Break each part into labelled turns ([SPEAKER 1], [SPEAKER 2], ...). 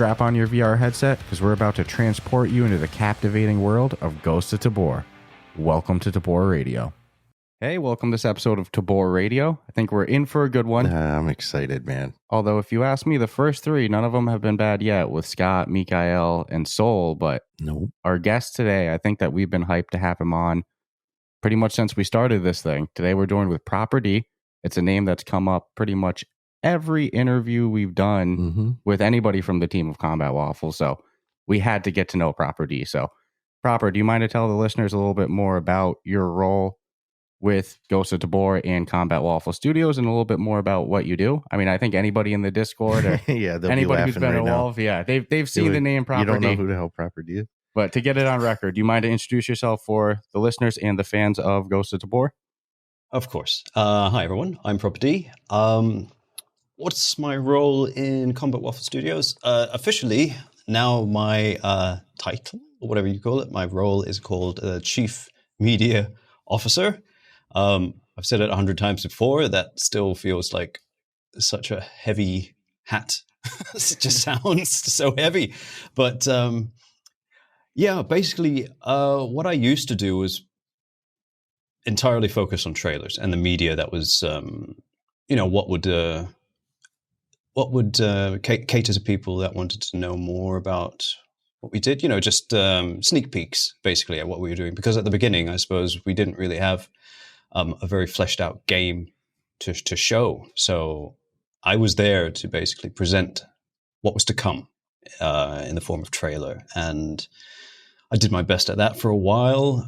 [SPEAKER 1] strap on your VR headset because we're about to transport you into the captivating world of Ghosts of Tabor. Welcome to Tabor Radio. Hey, welcome to this episode of Tabor Radio. I think we're in for a good one.
[SPEAKER 2] I'm excited, man.
[SPEAKER 1] Although, if you ask me, the first three, none of them have been bad yet with Scott, Mikael, and Sol. But
[SPEAKER 2] nope.
[SPEAKER 1] Our guest today, I think that we've been hyped to have him on pretty much since we started this thing. Today, we're doing with Proper D. It's a name that's come up pretty much every interview we've done with anybody from the team of Combat Waffle. So we had to get to know Proper D. So Proper, do you mind to tell the listeners a little bit more about your role with Ghosts of Tabor and Combat Waffle Studios and a little bit more about what you do? I mean, I think anybody in the Discord or anybody who's been involved, they've seen the name Proper D.
[SPEAKER 2] You don't know who the hell Proper D is?
[SPEAKER 1] But to get it on record, do you mind to introduce yourself for the listeners and the fans of Ghosts of Tabor?
[SPEAKER 3] Of course. Hi, everyone. I'm Proper D. What's my role in Combat Waffle Studios? Officially, now my title, or whatever you call it, my role is called Chief Media Officer. I've said it 100 times before. That still feels like such a heavy hat. It just sounds so heavy. But basically, what I used to do was entirely focus on trailers and the media that was, what would cater to people that wanted to know more about what we did, just sneak peeks, basically, at what we were doing. Because at the beginning, I suppose, we didn't really have a very fleshed out game to show. So I was there to basically present what was to come in the form of trailer. And I did my best at that for a while.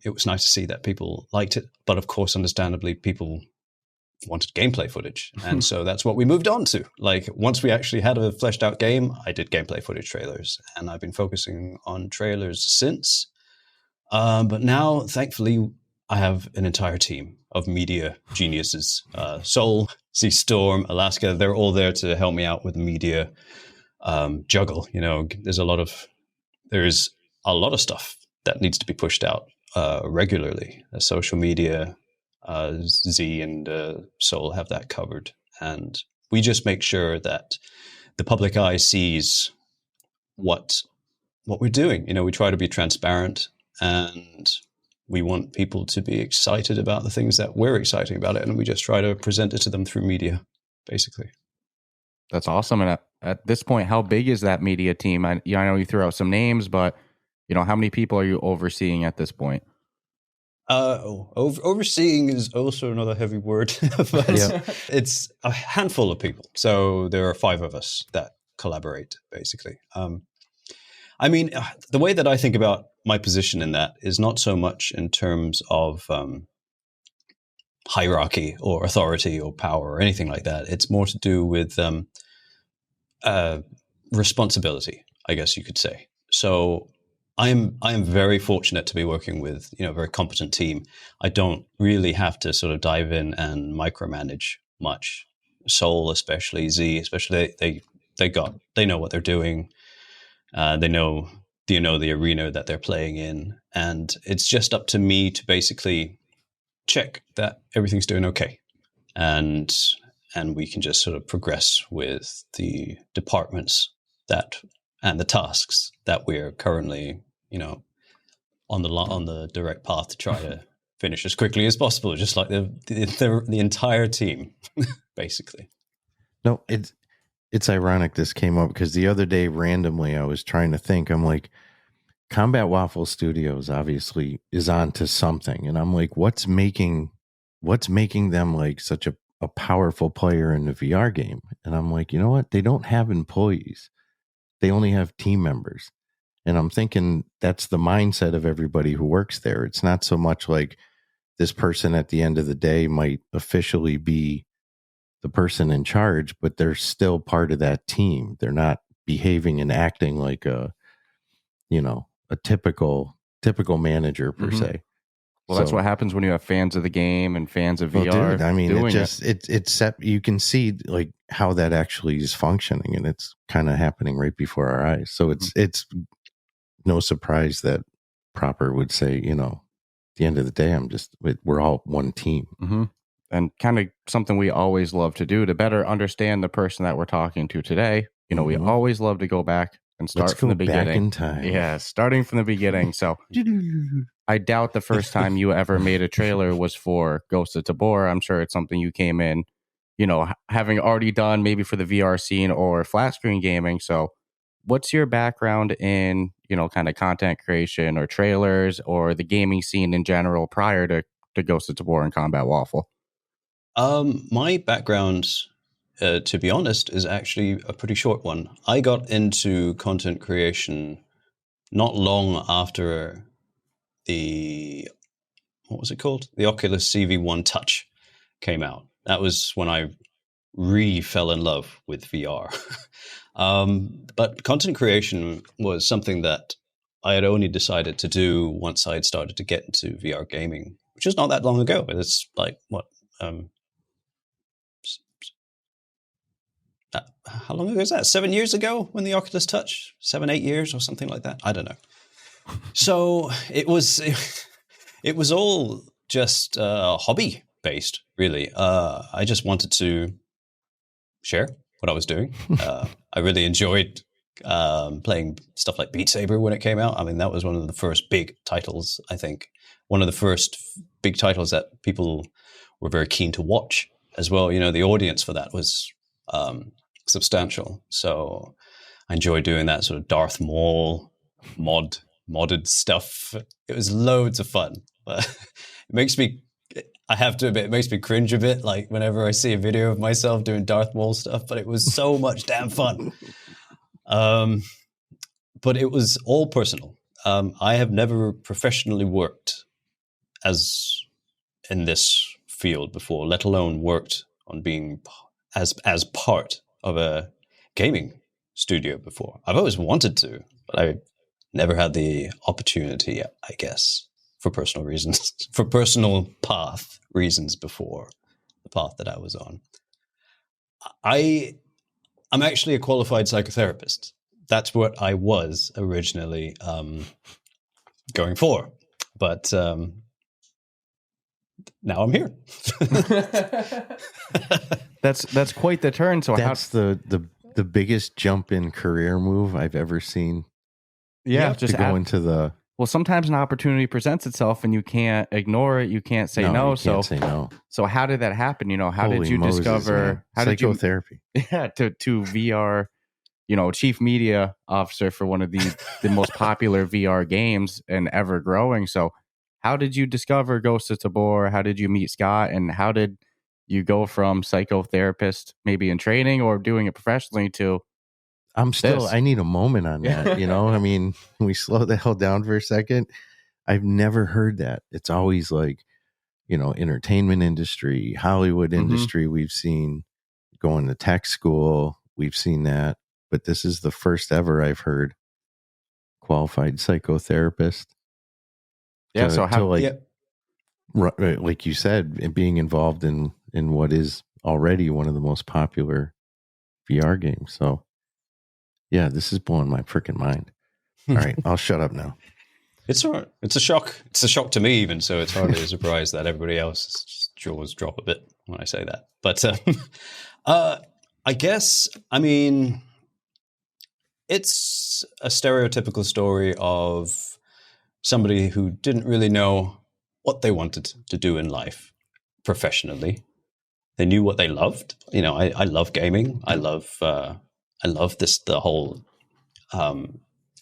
[SPEAKER 3] It was nice to see that people liked it. But of course, understandably, people wanted gameplay footage. And so that's what we moved on to. Like, once we actually had a fleshed out game, I did gameplay footage trailers. And I've been focusing on trailers since. But now, thankfully, I have an entire team of media geniuses. Sol, C Storm, Alaska, they're all there to help me out with the media juggle. There's a lot of stuff that needs to be pushed out regularly. Social media, Z and Sol have that covered. And we just make sure that the public eye sees what we're doing. We try to be transparent, and we want people to be excited about the things that we're excited about it. And we just try to present it to them through media, basically.
[SPEAKER 1] That's awesome. And at this point, how big is that media team? I know you threw out some names, but how many people are you overseeing at this point?
[SPEAKER 3] Overseeing is also another heavy word, but it's a handful of people. So there are 5 of us that collaborate, basically. The way that I think about my position in that is not so much in terms of hierarchy or authority or power or anything like that. It's more to do with responsibility, I guess you could say. So I am very fortunate to be working with a very competent team. I don't really have to sort of dive in and micromanage much. Sol, especially Z, especially they know what they're doing. They know the arena that they're playing in, and it's just up to me to basically check that everything's doing okay, and we can just sort of progress with the departments and the tasks that we're currently on the direct path to try to finish as quickly as possible, just like the entire team, basically.
[SPEAKER 2] No, it's ironic this came up because the other day, randomly, I was trying to think. I'm like, Combat Waffle Studios obviously is on to something. And I'm like, what's making them like such a powerful player in the VR game? And I'm like, you know what? They don't have employees. They only have team members. And I'm thinking that's the mindset of everybody who works there. It's not so much like this person at the end of the day might officially be the person in charge, but they're still part of that team. They're not behaving and acting like a typical manager per se.
[SPEAKER 1] Well, that's what happens when you have fans of the game and fans of VR.
[SPEAKER 2] Dude, I mean, it's set. You can see like how that actually is functioning, and it's kind of happening right before our eyes. So it's no surprise that Proper would say, at the end of the day, we're all one team.
[SPEAKER 1] Mm-hmm. And kind of something we always love to do to better understand the person that we're talking to today. we always love to go back and start from the beginning.
[SPEAKER 2] Back in time.
[SPEAKER 1] Yeah, starting from the beginning. So I doubt the first time you ever made a trailer was for Ghosts of Tabor. I'm sure it's something you came in, having already done maybe for the VR scene or flat screen gaming. So what's your background in, kind of content creation or trailers or the gaming scene in general prior to Ghosts of Tabor and Combat Waffle?
[SPEAKER 3] My background, to be honest, is actually a pretty short one. I got into content creation not long after what was it called? The Oculus CV1 Touch came out. That was when I fell in love with VR. But content creation was something that I had only decided to do once I had started to get into VR gaming, which is not that long ago. It's like, how long ago is that? 7 years ago when the Oculus Touch? 7-8 years or something like that? I don't know. So it was all just hobby based, really. I just wanted to share what I was doing. I really enjoyed playing stuff like Beat Saber when it came out. I mean, that was one of the first big titles, I think. One of the first big titles that people were very keen to watch as well. The audience for that was substantial. So I enjoyed doing that sort of Darth Maul modded stuff. It was loads of fun. But it makes me, I have to admit, it makes me cringe a bit, like whenever I see a video of myself doing Darth Maul stuff, but it was so much damn fun. But it was all personal. I have never professionally worked as in this field before, let alone worked on being as part of a gaming studio before. I've always wanted to, but I never had the opportunity, I guess, for personal reasons, for personal path reasons before the path that I was on. I'm actually a qualified psychotherapist. That's what I was originally going for. But now I'm here.
[SPEAKER 1] That's quite the turn. So
[SPEAKER 2] that's the biggest jump in career move I've ever seen.
[SPEAKER 1] Yeah,
[SPEAKER 2] just to go into the.
[SPEAKER 1] Well, sometimes an opportunity presents itself and you can't ignore it. You can't say no.
[SPEAKER 2] Can't say no.
[SPEAKER 1] So how did that happen? How
[SPEAKER 2] Holy
[SPEAKER 1] did you
[SPEAKER 2] Moses,
[SPEAKER 1] discover
[SPEAKER 2] man.
[SPEAKER 1] how
[SPEAKER 2] psychotherapy?
[SPEAKER 1] To VR, chief media officer for one of the most popular VR games and ever growing. So how did you discover Ghosts of Tabor? How did you meet Scott? And how did you go from psychotherapist, maybe in training or doing it professionally, to
[SPEAKER 2] I need a moment on that. I mean, can we slow the hell down for a second? I've never heard that. It's always like, entertainment industry, Hollywood industry. We've seen going to tech school. We've seen that, but this is the first ever I've heard qualified psychotherapist.
[SPEAKER 1] Yeah.
[SPEAKER 2] Like you said, being involved in what is already one of the most popular VR games. So yeah, this is blowing my freaking mind. All right, I'll shut up now.
[SPEAKER 3] It's all right. It's a shock. It's a shock to me even, so it's hardly a surprise that everybody else's jaws drop a bit when I say that. But I guess, it's a stereotypical story of somebody who didn't really know what they wanted to do in life professionally. They knew what they loved. I love gaming. I love the whole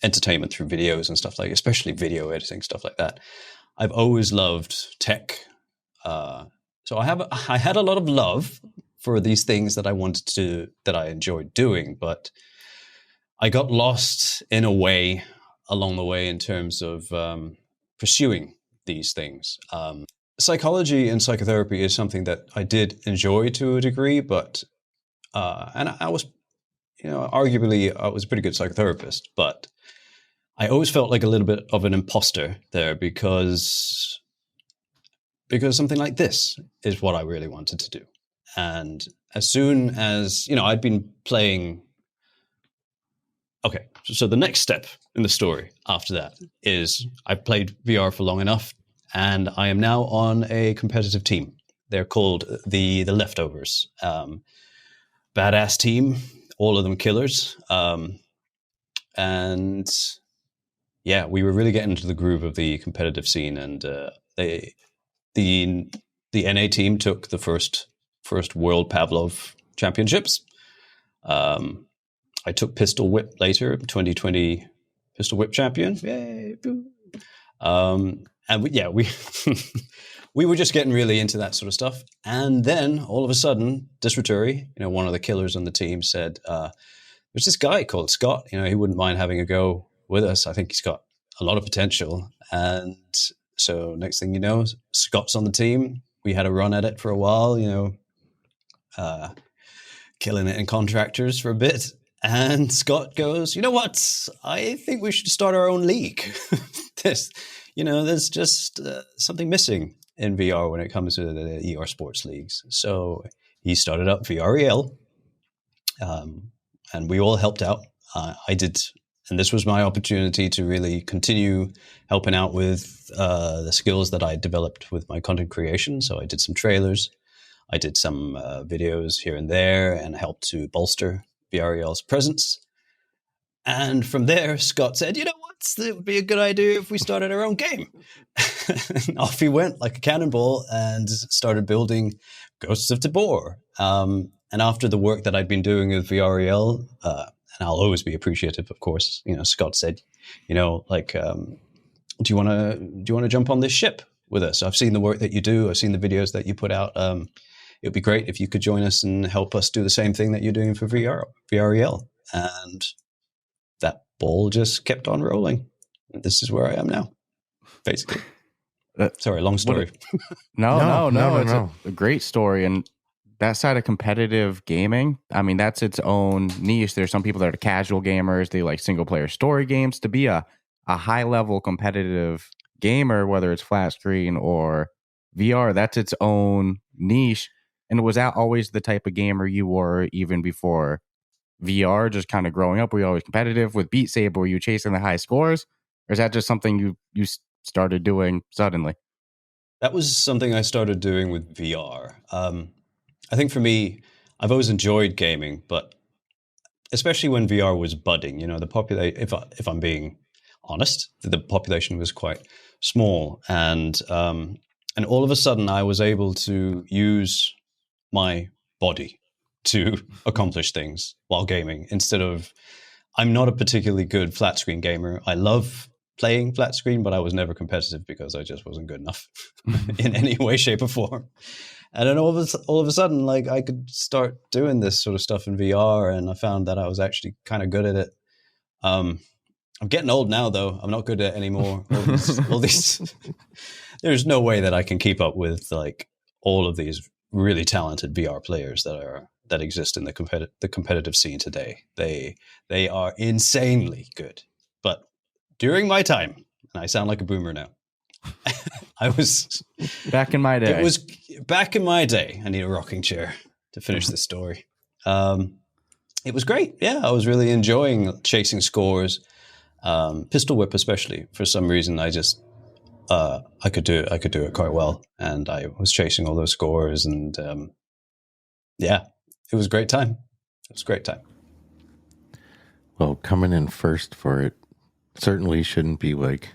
[SPEAKER 3] entertainment through videos and stuff like, especially video editing, stuff like that. I've always loved tech. So I had a lot of love for these things that I enjoyed doing, but I got lost in a way along the way in terms of pursuing these things. Psychology and psychotherapy is something that I did enjoy to a degree, but and I was, arguably I was a pretty good psychotherapist, but I always felt like a little bit of an imposter there because something like this is what I really wanted to do. And as soon as, I'd been playing. Okay, so the next step in the story after that is I've played VR for long enough, and I am now on a competitive team. They're called the Leftovers. Badass team. all of them killers. And yeah, we were really getting into the groove of the competitive scene, and the NA team took the first World Pavlov Championships. I took Pistol Whip later, 2020 Pistol Whip champion. Yay! And we we were just getting really into that sort of stuff. And then all of a sudden, Disroturi, one of the killers on the team, said, there's this guy called Scott, he wouldn't mind having a go with us. I think he's got a lot of potential. And so next thing you know, Scott's on the team. We had a run at it for a while, killing it in contractors for a bit. And Scott goes, you know what? I think we should start our own league. There's just something missing in VR when it comes to the ER sports leagues. So he started up VREL, and we all helped out. I did, and this was my opportunity to really continue helping out with the skills that I developed with my content creation. So I did some trailers, I did some videos here and there, and helped to bolster VREL's presence. And from there, Scott said, you know what? It would be a good idea if we started our own game. And off he went like a cannonball and started building Ghosts of Tabor. And after the work that I'd been doing with VREL, and I'll always be appreciative, of course, Scott said, do you want to jump on this ship with us? I've seen the work that you do. I've seen the videos that you put out. It would be great if you could join us and help us do the same thing that you're doing for VREL. And that ball just kept on rolling. This is where I am now, basically. Sorry, long story.
[SPEAKER 1] No. It's a great story. And that side of competitive gaming, I mean, that's its own niche. There's some people that are casual gamers. They like single player story games. To be a high level competitive gamer, whether it's flat screen or VR, that's its own niche. And was that always the type of gamer you were even before VR, just kind of growing up? Were you always competitive with Beat Saber? Were you chasing the high scores? Or is that just something you started doing suddenly?
[SPEAKER 3] That was something I started doing with VR. I think for me, I've always enjoyed gaming, but especially when VR was budding, the population, if I'm being honest, the population was quite small. And all of a sudden I was able to use my body to accomplish things while gaming instead of, I'm not a particularly good flat screen gamer. I love playing flat screen, but I was never competitive because I just wasn't good enough in any way, shape or form. And then all of a sudden, like, I could start doing this sort of stuff in VR, and I found that I was actually kind of good at it. I'm getting old now, though. I'm not good at it anymore. All these there's no way that I can keep up with like all of these really talented VR players that exist in the competitive scene today. They are insanely good. But during my time, and I sound like a boomer now, I was
[SPEAKER 1] back in my day.
[SPEAKER 3] It was back in my day. I need a rocking chair to finish this story. It was great. Yeah, I was really enjoying chasing scores. Pistol Whip, especially, for some reason, I just I could do it quite well, and I was chasing all those scores, and yeah, it was a great time.
[SPEAKER 2] Well, coming in first for it certainly shouldn't be like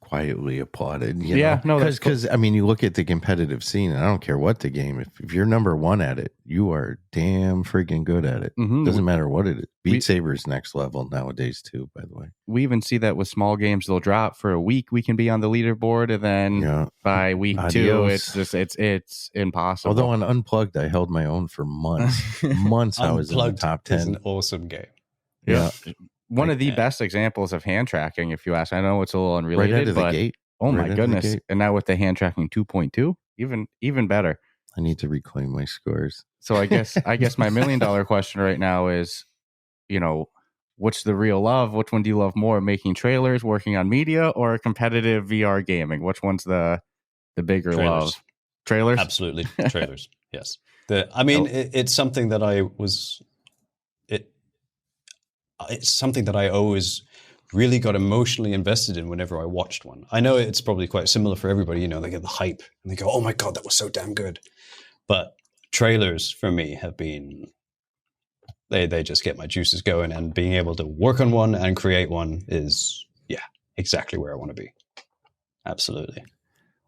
[SPEAKER 2] quietly applauded, you know? Because I mean, you look at the competitive scene, and I don't care what the game, if you're number one at it, you are damn freaking good at it. Mm-hmm. Doesn't matter what it is. Beat Saber's next level nowadays too, by the way.
[SPEAKER 1] We even see that with small games. They'll drop for a week, we can be on the leaderboard, and then by week two, it's impossible.
[SPEAKER 2] Although on Unplugged, I held my own for months. I was in the top 10.
[SPEAKER 3] It's an awesome game.
[SPEAKER 1] Yeah. One of the best examples of hand tracking, if you ask. I know it's a little unrelated,
[SPEAKER 2] right out of
[SPEAKER 1] but
[SPEAKER 2] the gate.
[SPEAKER 1] Oh my goodness. And now with the hand tracking 2.2, even better.
[SPEAKER 2] I need to reclaim my scores.
[SPEAKER 1] So I guess my $1 million question right now is, what's the real love? Which one do you love more? Making trailers, working on media, or competitive VR gaming? Which one's the bigger love? Trailers?
[SPEAKER 3] Absolutely. Trailers. Yes. It's something that it's something that I always really got emotionally invested in whenever I watched one. I know it's probably quite similar for everybody. They get the hype and they go, oh my God, that was so damn good. But trailers for me have been They just get my juices going, and being able to work on one and create one is exactly where I want to be. Absolutely.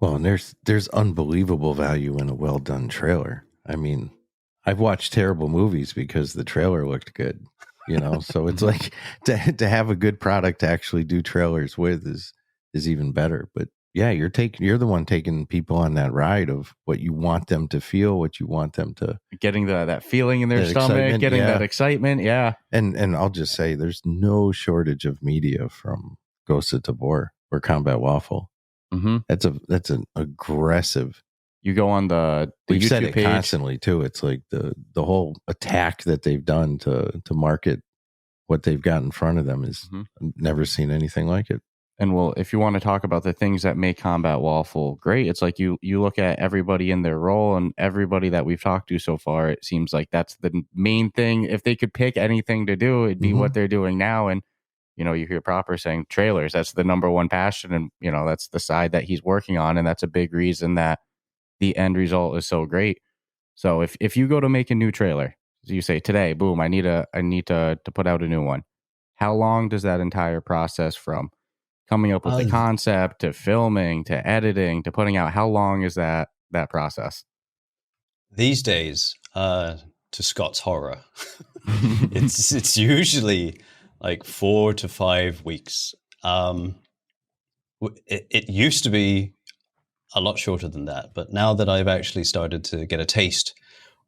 [SPEAKER 2] Well, and there's unbelievable value in a well done trailer. I mean, I've watched terrible movies because the trailer looked good, so it's like to have a good product to actually do trailers with is even better. But yeah, you're the one taking people on that ride of what you want them to feel, what you want them to
[SPEAKER 1] getting that feeling in their stomach, getting that excitement. Yeah.
[SPEAKER 2] And I'll just say there's no shortage of media from Ghosts of Tabor or Combat Waffle.
[SPEAKER 1] Mm-hmm.
[SPEAKER 2] That's an aggressive.
[SPEAKER 1] You go on the
[SPEAKER 2] We've
[SPEAKER 1] YouTube
[SPEAKER 2] said it
[SPEAKER 1] page
[SPEAKER 2] constantly too. It's like the whole attack that they've done to market what they've got in front of them is never seen anything like it.
[SPEAKER 1] And well, if you want to talk about the things that make Combat Waffle great, it's like you look at everybody in their role, and everybody that we've talked to so far, it seems like that's the main thing. If they could pick anything to do, it'd be what they're doing now. And, you hear Proper saying trailers, that's the number one passion. And, that's the side that he's working on. And that's a big reason that the end result is so great. So if you go to make a new trailer, you say today, boom, I need to put out a new one. How long does that entire process from coming up with the concept to filming to editing to putting out, how long is that process?
[SPEAKER 3] These days, to Scott's horror, it's usually like 4 to 5 weeks. It used to be a lot shorter than that, but now that I've actually started to get a taste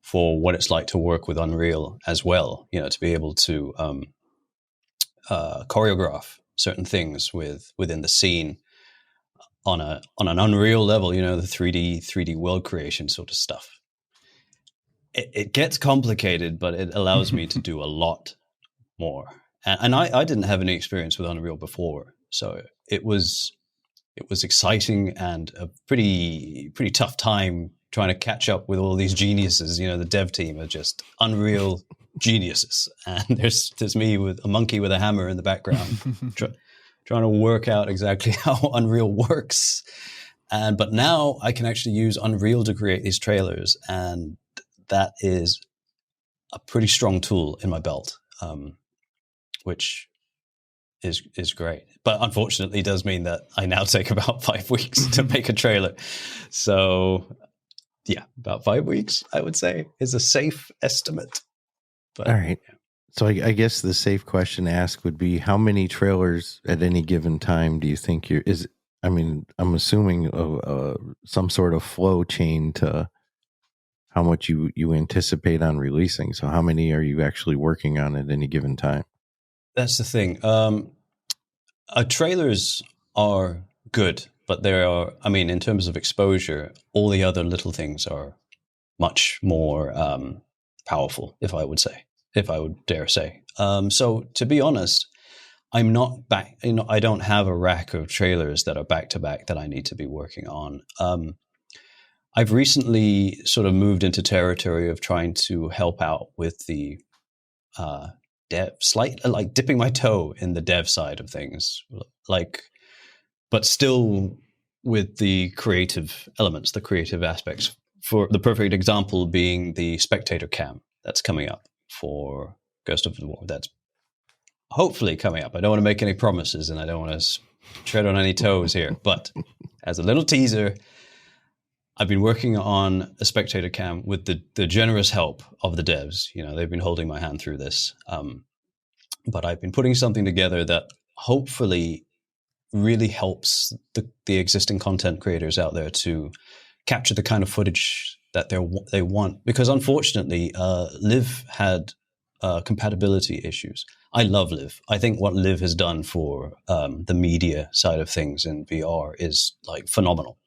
[SPEAKER 3] for what it's like to work with Unreal as well, to be able to choreograph certain things within the scene on an Unreal level, the 3D world creation sort of stuff. It gets complicated, but it allows me to do a lot more. And I didn't have any experience with Unreal before, so it was exciting and a pretty tough time trying to catch up with all these geniuses. The dev team are just Unreal geniuses, and there's me with a monkey with a hammer in the background trying to work out exactly how Unreal works. But now I can actually use Unreal to create these trailers, and that is a pretty strong tool in my belt, which is great. But unfortunately does mean that I now take about 5 weeks to make a trailer. So yeah, about 5 weeks, I would say, is a safe estimate. But,
[SPEAKER 2] all right. So I guess the safe question to ask would be, how many trailers at any given time do you think I'm assuming some sort of flow chain to how much you anticipate on releasing. So how many are you actually working on at any given time?
[SPEAKER 3] That's the thing. Trailers are good, but in terms of exposure, all the other little things are much more powerful, if I would dare say. So to be honest, I'm not back. I don't have a rack of trailers that are back to back that I need to be working on. I've recently sort of moved into territory of trying to help out with the dev, like dipping my toe in the dev side of things, but still with the creative elements, the creative aspects. For the perfect example being the spectator cam that's coming up for Ghost of Tabor. That's hopefully coming up. I don't want to make any promises, and I don't want to tread on any toes here, but as a little teaser, I've been working on a spectator cam with the generous help of the devs. They've been holding my hand through this. But I've been putting something together that hopefully really helps the existing content creators out there to capture the kind of footage that they want. Because unfortunately, Live had compatibility issues. I love Live. I think what Live has done for the media side of things in VR is like phenomenal.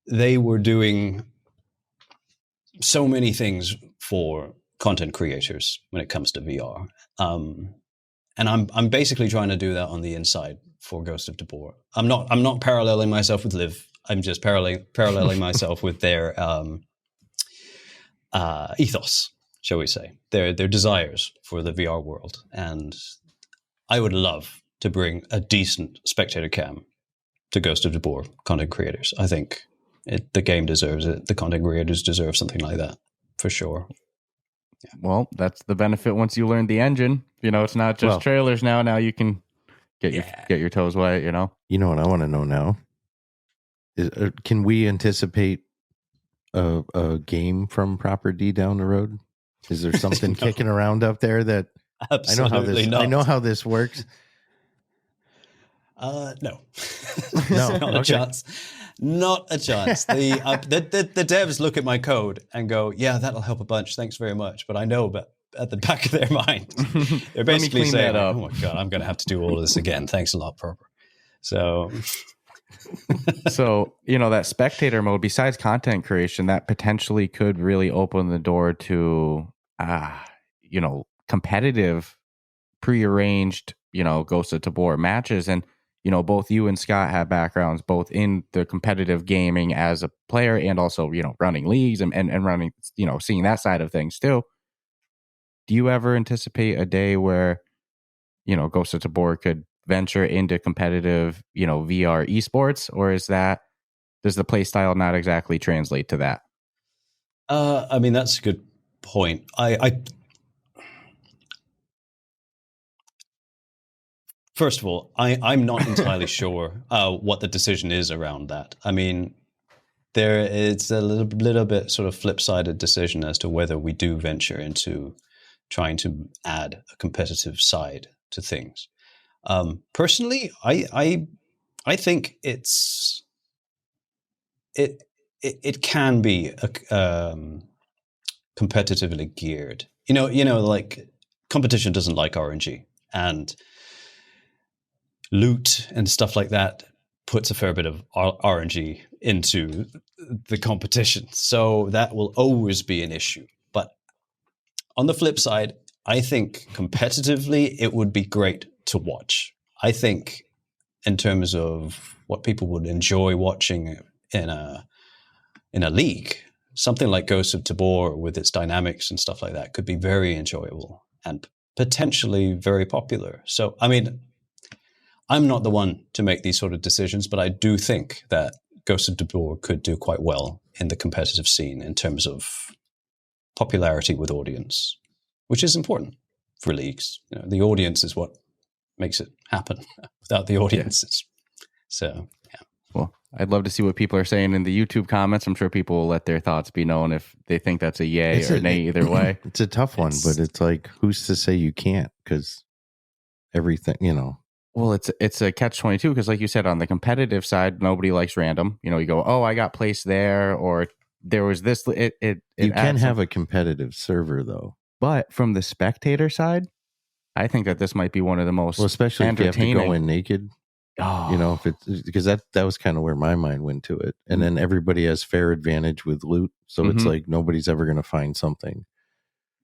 [SPEAKER 3] They were doing so many things for content creators when it comes to VR. And I'm basically trying to do that on the inside for Ghost of Tabor. I'm not paralleling myself with Liv. I'm just paralleling myself with their ethos, shall we say, their desires for the VR world. And I would love to bring a decent spectator cam to Ghost of Tabor content creators. I think the game deserves it. The content creators deserve something like that, for sure.
[SPEAKER 1] Well, that's the benefit once you learn the engine. It's not just trailers now. Now you can get your toes wet,
[SPEAKER 2] You know what I want to know now? Can we anticipate a game from Proper D down the road? Is there something kicking around up there that
[SPEAKER 3] Absolutely
[SPEAKER 2] I know how this works?
[SPEAKER 3] No.
[SPEAKER 2] No.
[SPEAKER 3] Not a chance. Not a chance. The devs look at my code and go, yeah, that'll help a bunch. Thanks very much. But I know, but at the back of their mind, they're basically saying, oh my God, I'm going to have to do all of this again. Thanks a lot, Proper. So
[SPEAKER 1] that spectator mode, besides content creation, that potentially could really open the door to, competitive, prearranged, Ghosts of Tabor matches. And, both you and Scott have backgrounds both in the competitive gaming as a player and also, running leagues and running, seeing that side of things too. Do you ever anticipate a day where, Ghosts of Tabor could venture into competitive, VR esports, or does the play style not exactly translate to that?
[SPEAKER 3] I mean, that's a good point. First of all, I'm not entirely sure what the decision is around that. I mean, it's a little bit sort of flip-sided decision as to whether we do venture into trying to add a competitive side to things. Personally, I think it can be competitively geared. Like competition doesn't like RNG, and loot and stuff like that puts a fair bit of RNG into the competition. So that will always be an issue. But on the flip side, I think competitively it would be great to watch. I think in terms of what people would enjoy watching in a league, something like Ghosts of Tabor with its dynamics and stuff like that could be very enjoyable and potentially very popular. So, I mean, I'm not the one to make these sort of decisions, but I do think that Ghosts of Tabor could do quite well in the competitive scene in terms of popularity with audience, which is important for leagues. The audience is what makes it happen. Without the audiences. So, yeah.
[SPEAKER 1] Well, I'd love to see what people are saying in the YouTube comments. I'm sure people will let their thoughts be known if they think that's a yay or nay either way.
[SPEAKER 2] It's a tough one, but it's like, who's to say you can't? Because everything,
[SPEAKER 1] Well, it's a catch-22 because, like you said, on the competitive side, nobody likes random. You go, oh, I got placed there, or there was this. You
[SPEAKER 2] can have a competitive server though,
[SPEAKER 1] but from the spectator side, I think that this might be one of the most
[SPEAKER 2] especially if you have to go in naked.
[SPEAKER 1] Oh.
[SPEAKER 2] If it's because that was kind of where my mind went to it, and then everybody has fair advantage with loot, so it's like nobody's ever going to find something.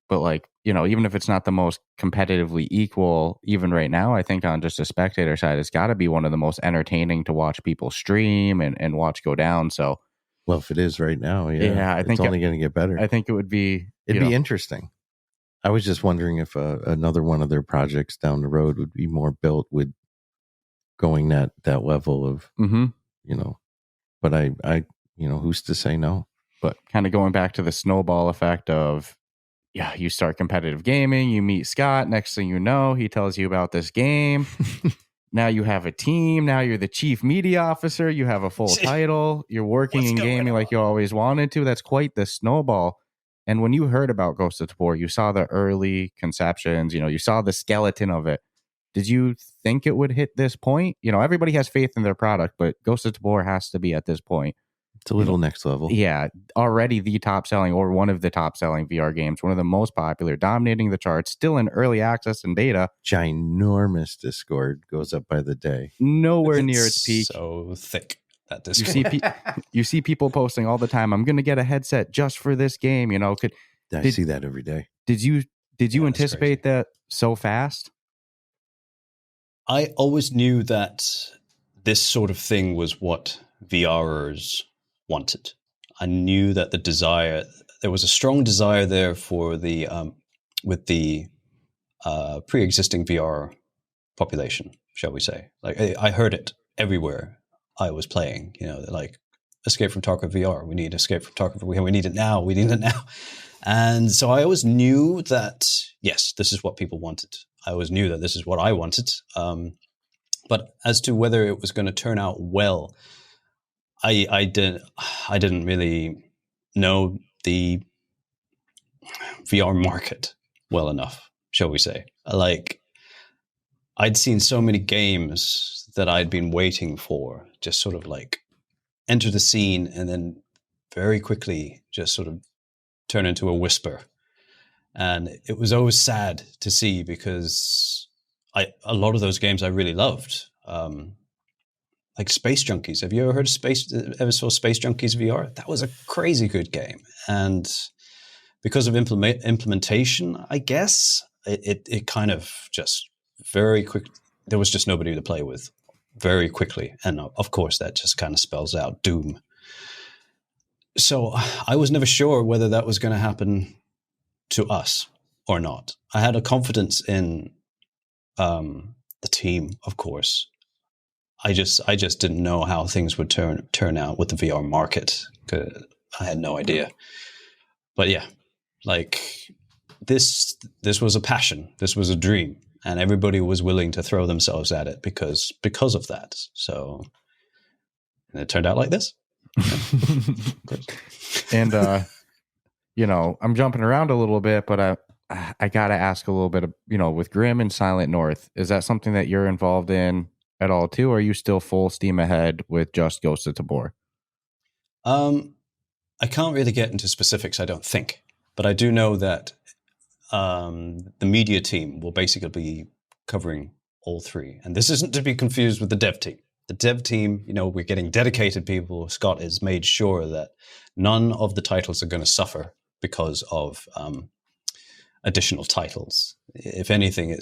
[SPEAKER 1] But even if it's not the most competitively equal, even right now, I think on just a spectator side, it's got to be one of the most entertaining to watch people stream and watch go down. So,
[SPEAKER 2] well, if it is right now,
[SPEAKER 1] I think
[SPEAKER 2] it's only going to get better.
[SPEAKER 1] I think it would be.
[SPEAKER 2] It'd be interesting. I was just wondering if another one of their projects down the road would be more built with going that level of, But I who's to say no?
[SPEAKER 1] But kind of going back to the snowball effect of. Yeah, you start competitive gaming, you meet Scott, next thing you know, he tells you about this game. Now you have a team, now you're the chief media officer, you have a full title, you're working in gaming like you always wanted to. That's quite the snowball. And when you heard about Ghosts of Tabor, you saw the early conceptions, you saw the skeleton of it. Did you think it would hit this point? Everybody has faith in their product, but Ghosts of Tabor has to be at this point.
[SPEAKER 2] It's a little next level.
[SPEAKER 1] Yeah. Already the top selling or one of the top selling VR games, one of the most popular, dominating the charts, still in early access and beta.
[SPEAKER 2] Ginormous Discord goes up by the day.
[SPEAKER 1] Nowhere near its peak.
[SPEAKER 3] So thick, that Discord.
[SPEAKER 1] You see people posting all the time, I'm going to get a headset just for this game.
[SPEAKER 2] I see that every day.
[SPEAKER 1] Did you anticipate that so fast?
[SPEAKER 3] I always knew that this sort of thing was what VRers wanted. I knew that there was a strong desire there for the with the pre-existing VR population, shall we say. Like I heard it everywhere I was playing, like Escape from Tarkov VR. We need Escape from Tarkov. We need it now. We need it now. And so I always knew that, yes, this is what people wanted. I always knew that this is what I wanted. But as to whether it was going to turn out well, I didn't really know the VR market well enough, shall we say. Like, I'd seen so many games that I'd been waiting for just sort of like enter the scene and then very quickly just sort of turn into a whisper. And it was always sad to see, because a lot of those games I really loved. Like Space Junkies. Have you ever saw Space Junkies VR? That was a crazy good game. And because of implementation, I guess, it kind of just very quick, there was just nobody to play with very quickly. And of course, that just kind of spells out doom. So I was never sure whether that was going to happen to us or not. I had a confidence in the team, of course. I just didn't know how things would turn out with the VR market. I had no idea. But yeah, like this was a passion. This was a dream, and everybody was willing to throw themselves at it because of that. So, and it turned out like this.
[SPEAKER 1] And I'm jumping around a little bit, but I gotta ask a little bit of, with Grim and Silent North, is that something that you're involved in at all too, or are you still full steam ahead with just Ghosts of Tabor?
[SPEAKER 3] I can't really get into specifics, I don't think, but I do know that the media team will basically be covering all three, and this isn't to be confused with the dev team. The dev team, we're getting dedicated people. Scott has made sure that none of the titles are going to suffer because of additional titles. If anything,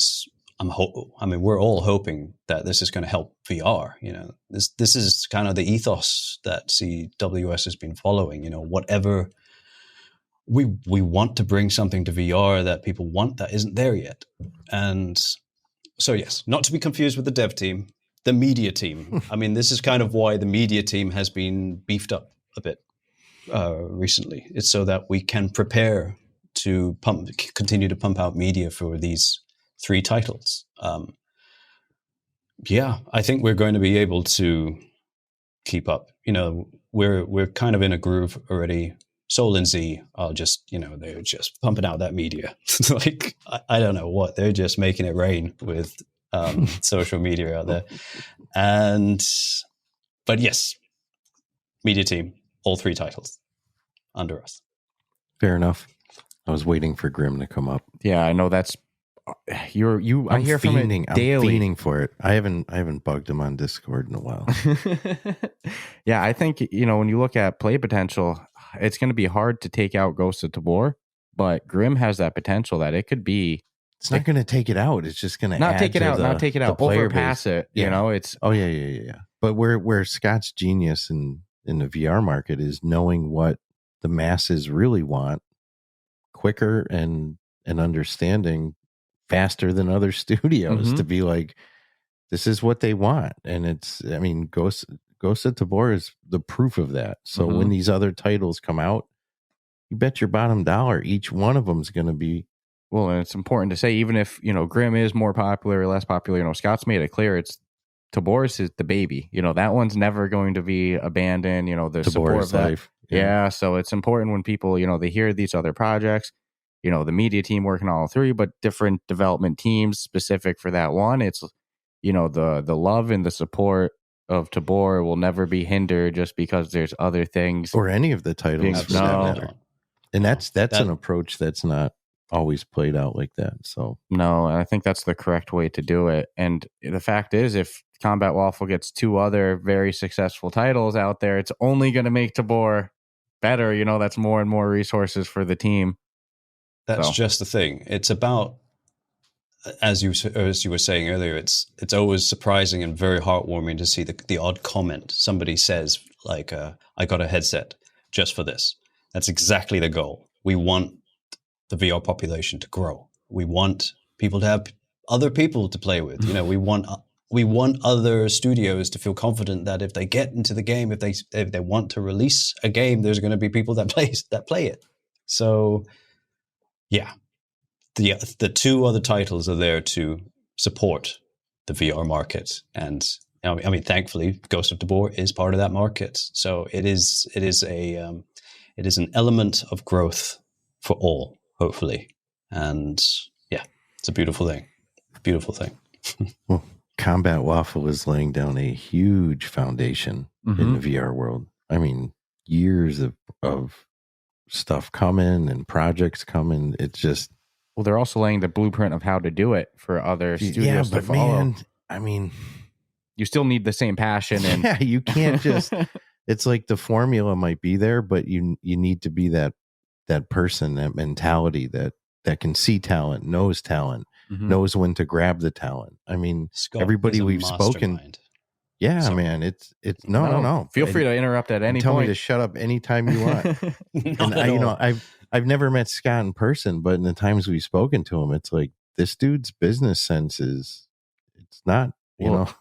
[SPEAKER 3] we're all hoping that this is going to help VR. This is kind of the ethos that CWS has been following. Whatever we want to bring something to VR that people want that isn't there yet. And so, yes, not to be confused with the dev team, the media team. This is kind of why the media team has been beefed up a bit recently. It's so that we can prepare to continue to pump out media for these three titles. I think we're going to be able to keep up. We're kind of in a groove already. Soul and Z are just, they're just pumping out that media. Like, I don't know what, they're just making it rain with social media out there. But yes, media team, all three titles under us.
[SPEAKER 2] Fair enough. I was waiting for Grim to come up.
[SPEAKER 1] Yeah, I know that's I hear from it daily.
[SPEAKER 2] I'm fiending for it. I haven't bugged him on Discord in a while.
[SPEAKER 1] Yeah, I think when you look at play potential, it's going to be hard to take out Ghosts of Tabor, but Grim has that potential that it could be.
[SPEAKER 2] It's not going to take it out. It's just going to
[SPEAKER 1] not take it out, overpass it.
[SPEAKER 2] Yeah.
[SPEAKER 1] It's
[SPEAKER 2] yeah. But where Scott's genius in the VR market is knowing what the masses really want quicker and understanding faster than other studios to be like, this is what they want. And it's, Ghost of Tabor is the proof of that. So when these other titles come out, you bet your bottom dollar each one of them is going to be.
[SPEAKER 1] Well, and it's important to say, even if, Grim is more popular or less popular, Scott's made it clear Tabor's is the baby. That one's never going to be abandoned, the
[SPEAKER 2] Tabor's
[SPEAKER 1] support of that.
[SPEAKER 2] life.
[SPEAKER 1] Yeah. So it's important when people, they hear these other projects, the media team working all three, but different development teams specific for that one. It's, the love and the support of Tabor will never be hindered just because there's other things.
[SPEAKER 2] Or any of the titles.
[SPEAKER 1] No.
[SPEAKER 2] And that's an approach that's not always played out like that. So
[SPEAKER 1] no, I think that's the correct way to do it. And the fact is, if Combat Waffle gets two other very successful titles out there, it's only going to make Tabor better. That's more and more resources for the team.
[SPEAKER 3] That's just the thing. It's about, as you were saying earlier, it's always surprising and very heartwarming to see the odd comment somebody says, like, I got a headset just for this. That's exactly the goal. We want the VR population to grow. We want people to have other people to play with. We want other studios to feel confident that if they get into the game, if they want to release a game, there's going to be people that play it. So Yeah. The two other titles are there to support the VR market. And I mean, thankfully, Ghost of Tabor is part of that market. So it is an element of growth for all, hopefully. And yeah, it's a beautiful thing. Beautiful thing.
[SPEAKER 2] Well, Combat Waffle is laying down a huge foundation in the VR world. I mean, years of stuff coming and projects coming. It's just,
[SPEAKER 1] well, they're also laying the blueprint of how to do it for other studios to follow. Man,
[SPEAKER 2] I mean,
[SPEAKER 1] you still need the same passion, and
[SPEAKER 2] yeah, you can't just. It's like the formula might be there, but you need to be that person, that mentality that can see talent, knows talent, knows when to grab the talent. I mean,
[SPEAKER 3] Scott
[SPEAKER 2] everybody we've spoken. Yeah, so, man, it's no.
[SPEAKER 1] Feel free to interrupt at any
[SPEAKER 2] tell
[SPEAKER 1] point.
[SPEAKER 2] Me to shut up anytime you want. And I've never met Scott in person, but in the times we've spoken to him, it's like this dude's business sense it's not,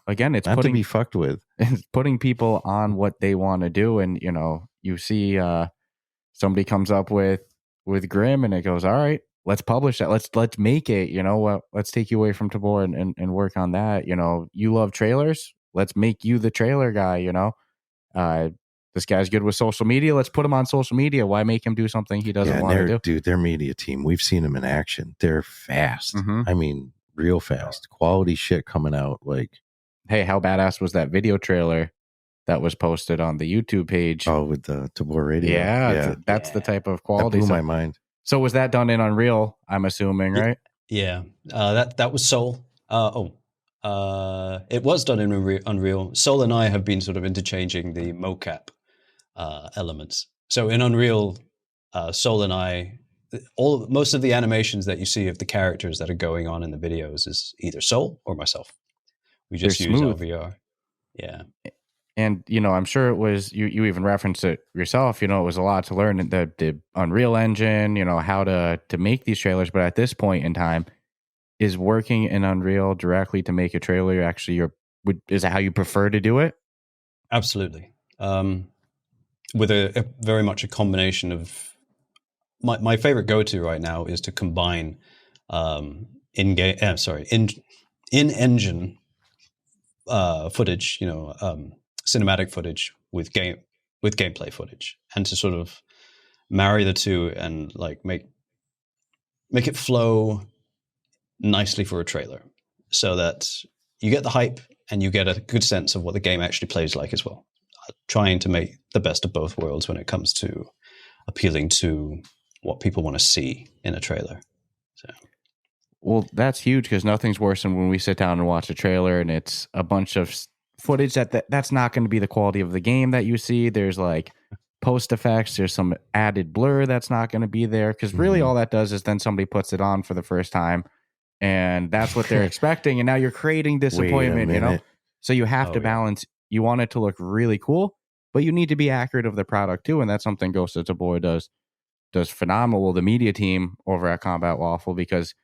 [SPEAKER 1] again, it's
[SPEAKER 2] not to be fucked with.
[SPEAKER 1] It's putting people on what they want to do, and you see somebody comes up with Grim, and it goes, all right, let's publish that. Let's make it. Let's take you away from Tabor and work on that. You love trailers. Let's make you the trailer guy, this guy's good with social media. Let's put him on social media. Why make him do something he doesn't want to do?
[SPEAKER 2] Dude, their media team, we've seen them in action. They're fast. I mean, real fast. Quality shit coming out. Like,
[SPEAKER 1] hey, how badass was that video trailer that was posted on the YouTube page?
[SPEAKER 2] Oh, with the Tabor Radio.
[SPEAKER 1] Yeah. That's the type of quality.
[SPEAKER 2] That blew my mind.
[SPEAKER 1] So was that done in Unreal, I'm assuming, right?
[SPEAKER 3] Yeah. That was Soul. It was done in Unreal. Soul and I have been sort of interchanging the mocap elements. So in Unreal, Soul and I, most of the animations that you see of the characters that are going on in the videos is either Soul or myself. We just use our VR. Yeah.
[SPEAKER 1] And, I'm sure it was, you even referenced it yourself, it was a lot to learn the Unreal Engine, how to make these trailers. But at this point in time, is working in Unreal directly to make a trailer is that how you prefer to do it?
[SPEAKER 3] Absolutely. With a very much a combination of my favorite go-to right now is to combine in-engine footage, cinematic footage with gameplay footage, and to sort of marry the two and like make it flow nicely for a trailer, so that you get the hype and you get a good sense of what the game actually plays like as well. Trying to make the best of both worlds when it comes to appealing to what people want to see in a trailer. So,
[SPEAKER 1] well, that's huge, because nothing's worse than when we sit down and watch a trailer and it's a bunch of footage that's not going to be the quality of the game that you see. There's like post effects, there's some added blur that's not going to be there, because really all that does is then somebody puts it on for the first time and that's what they're expecting, and now you're creating disappointment. So you have to balance. You want it to look really cool, but you need to be accurate of the product too, and that's something Ghosts of Tabor does phenomenal. The media team over at Combat Waffle, because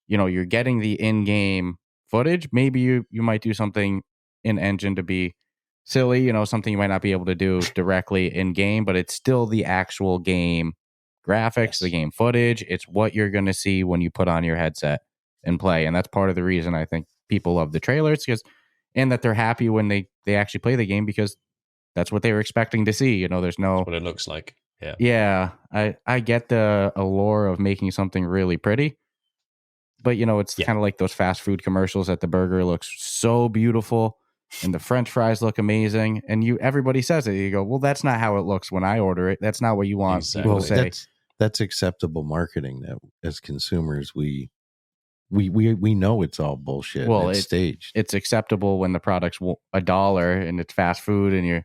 [SPEAKER 1] you're getting the in-game footage. Maybe you might do something in engine to be silly, something you might not be able to do directly in game, but it's still the actual game graphics, the game footage. It's what you're going to see when you put on your headset and play. And that's part of the reason I think people love the trailers, and that they're happy when they actually play the game, because that's what they were expecting to see. There's no,
[SPEAKER 3] that's what it looks like.
[SPEAKER 1] Yeah. I get the allure of making something really pretty, but it's kind of like those fast food commercials that the burger looks so beautiful and the French fries look amazing, and everybody says it. You go, well, that's not how it looks when I order it. That's not what you want people to say.
[SPEAKER 2] That's acceptable marketing. That as consumers, we know it's all bullshit. Well, it's staged.
[SPEAKER 1] It's acceptable when the product's $1 and it's fast food, and you're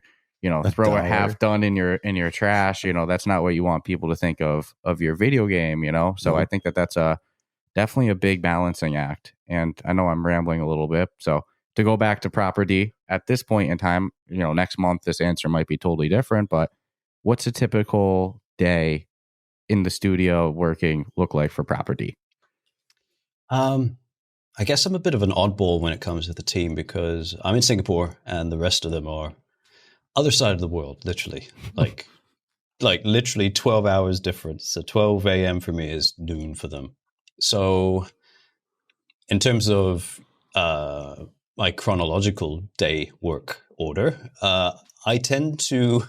[SPEAKER 1] throw it half done in your trash. That's not what you want people to think of your video game. So I think that's definitely a big balancing act. And I know I'm rambling a little bit. So to go back to Proper D, at this point in time, next month this answer might be totally different. But what's a typical day in the studio working look like for Proper D?
[SPEAKER 3] I guess I'm a bit of an oddball when it comes to the team, because I'm in Singapore and the rest of them are other side of the world, literally. Like like literally 12 hours difference. So 12 a.m. for me is noon for them. So in terms of my chronological day work order, I tend to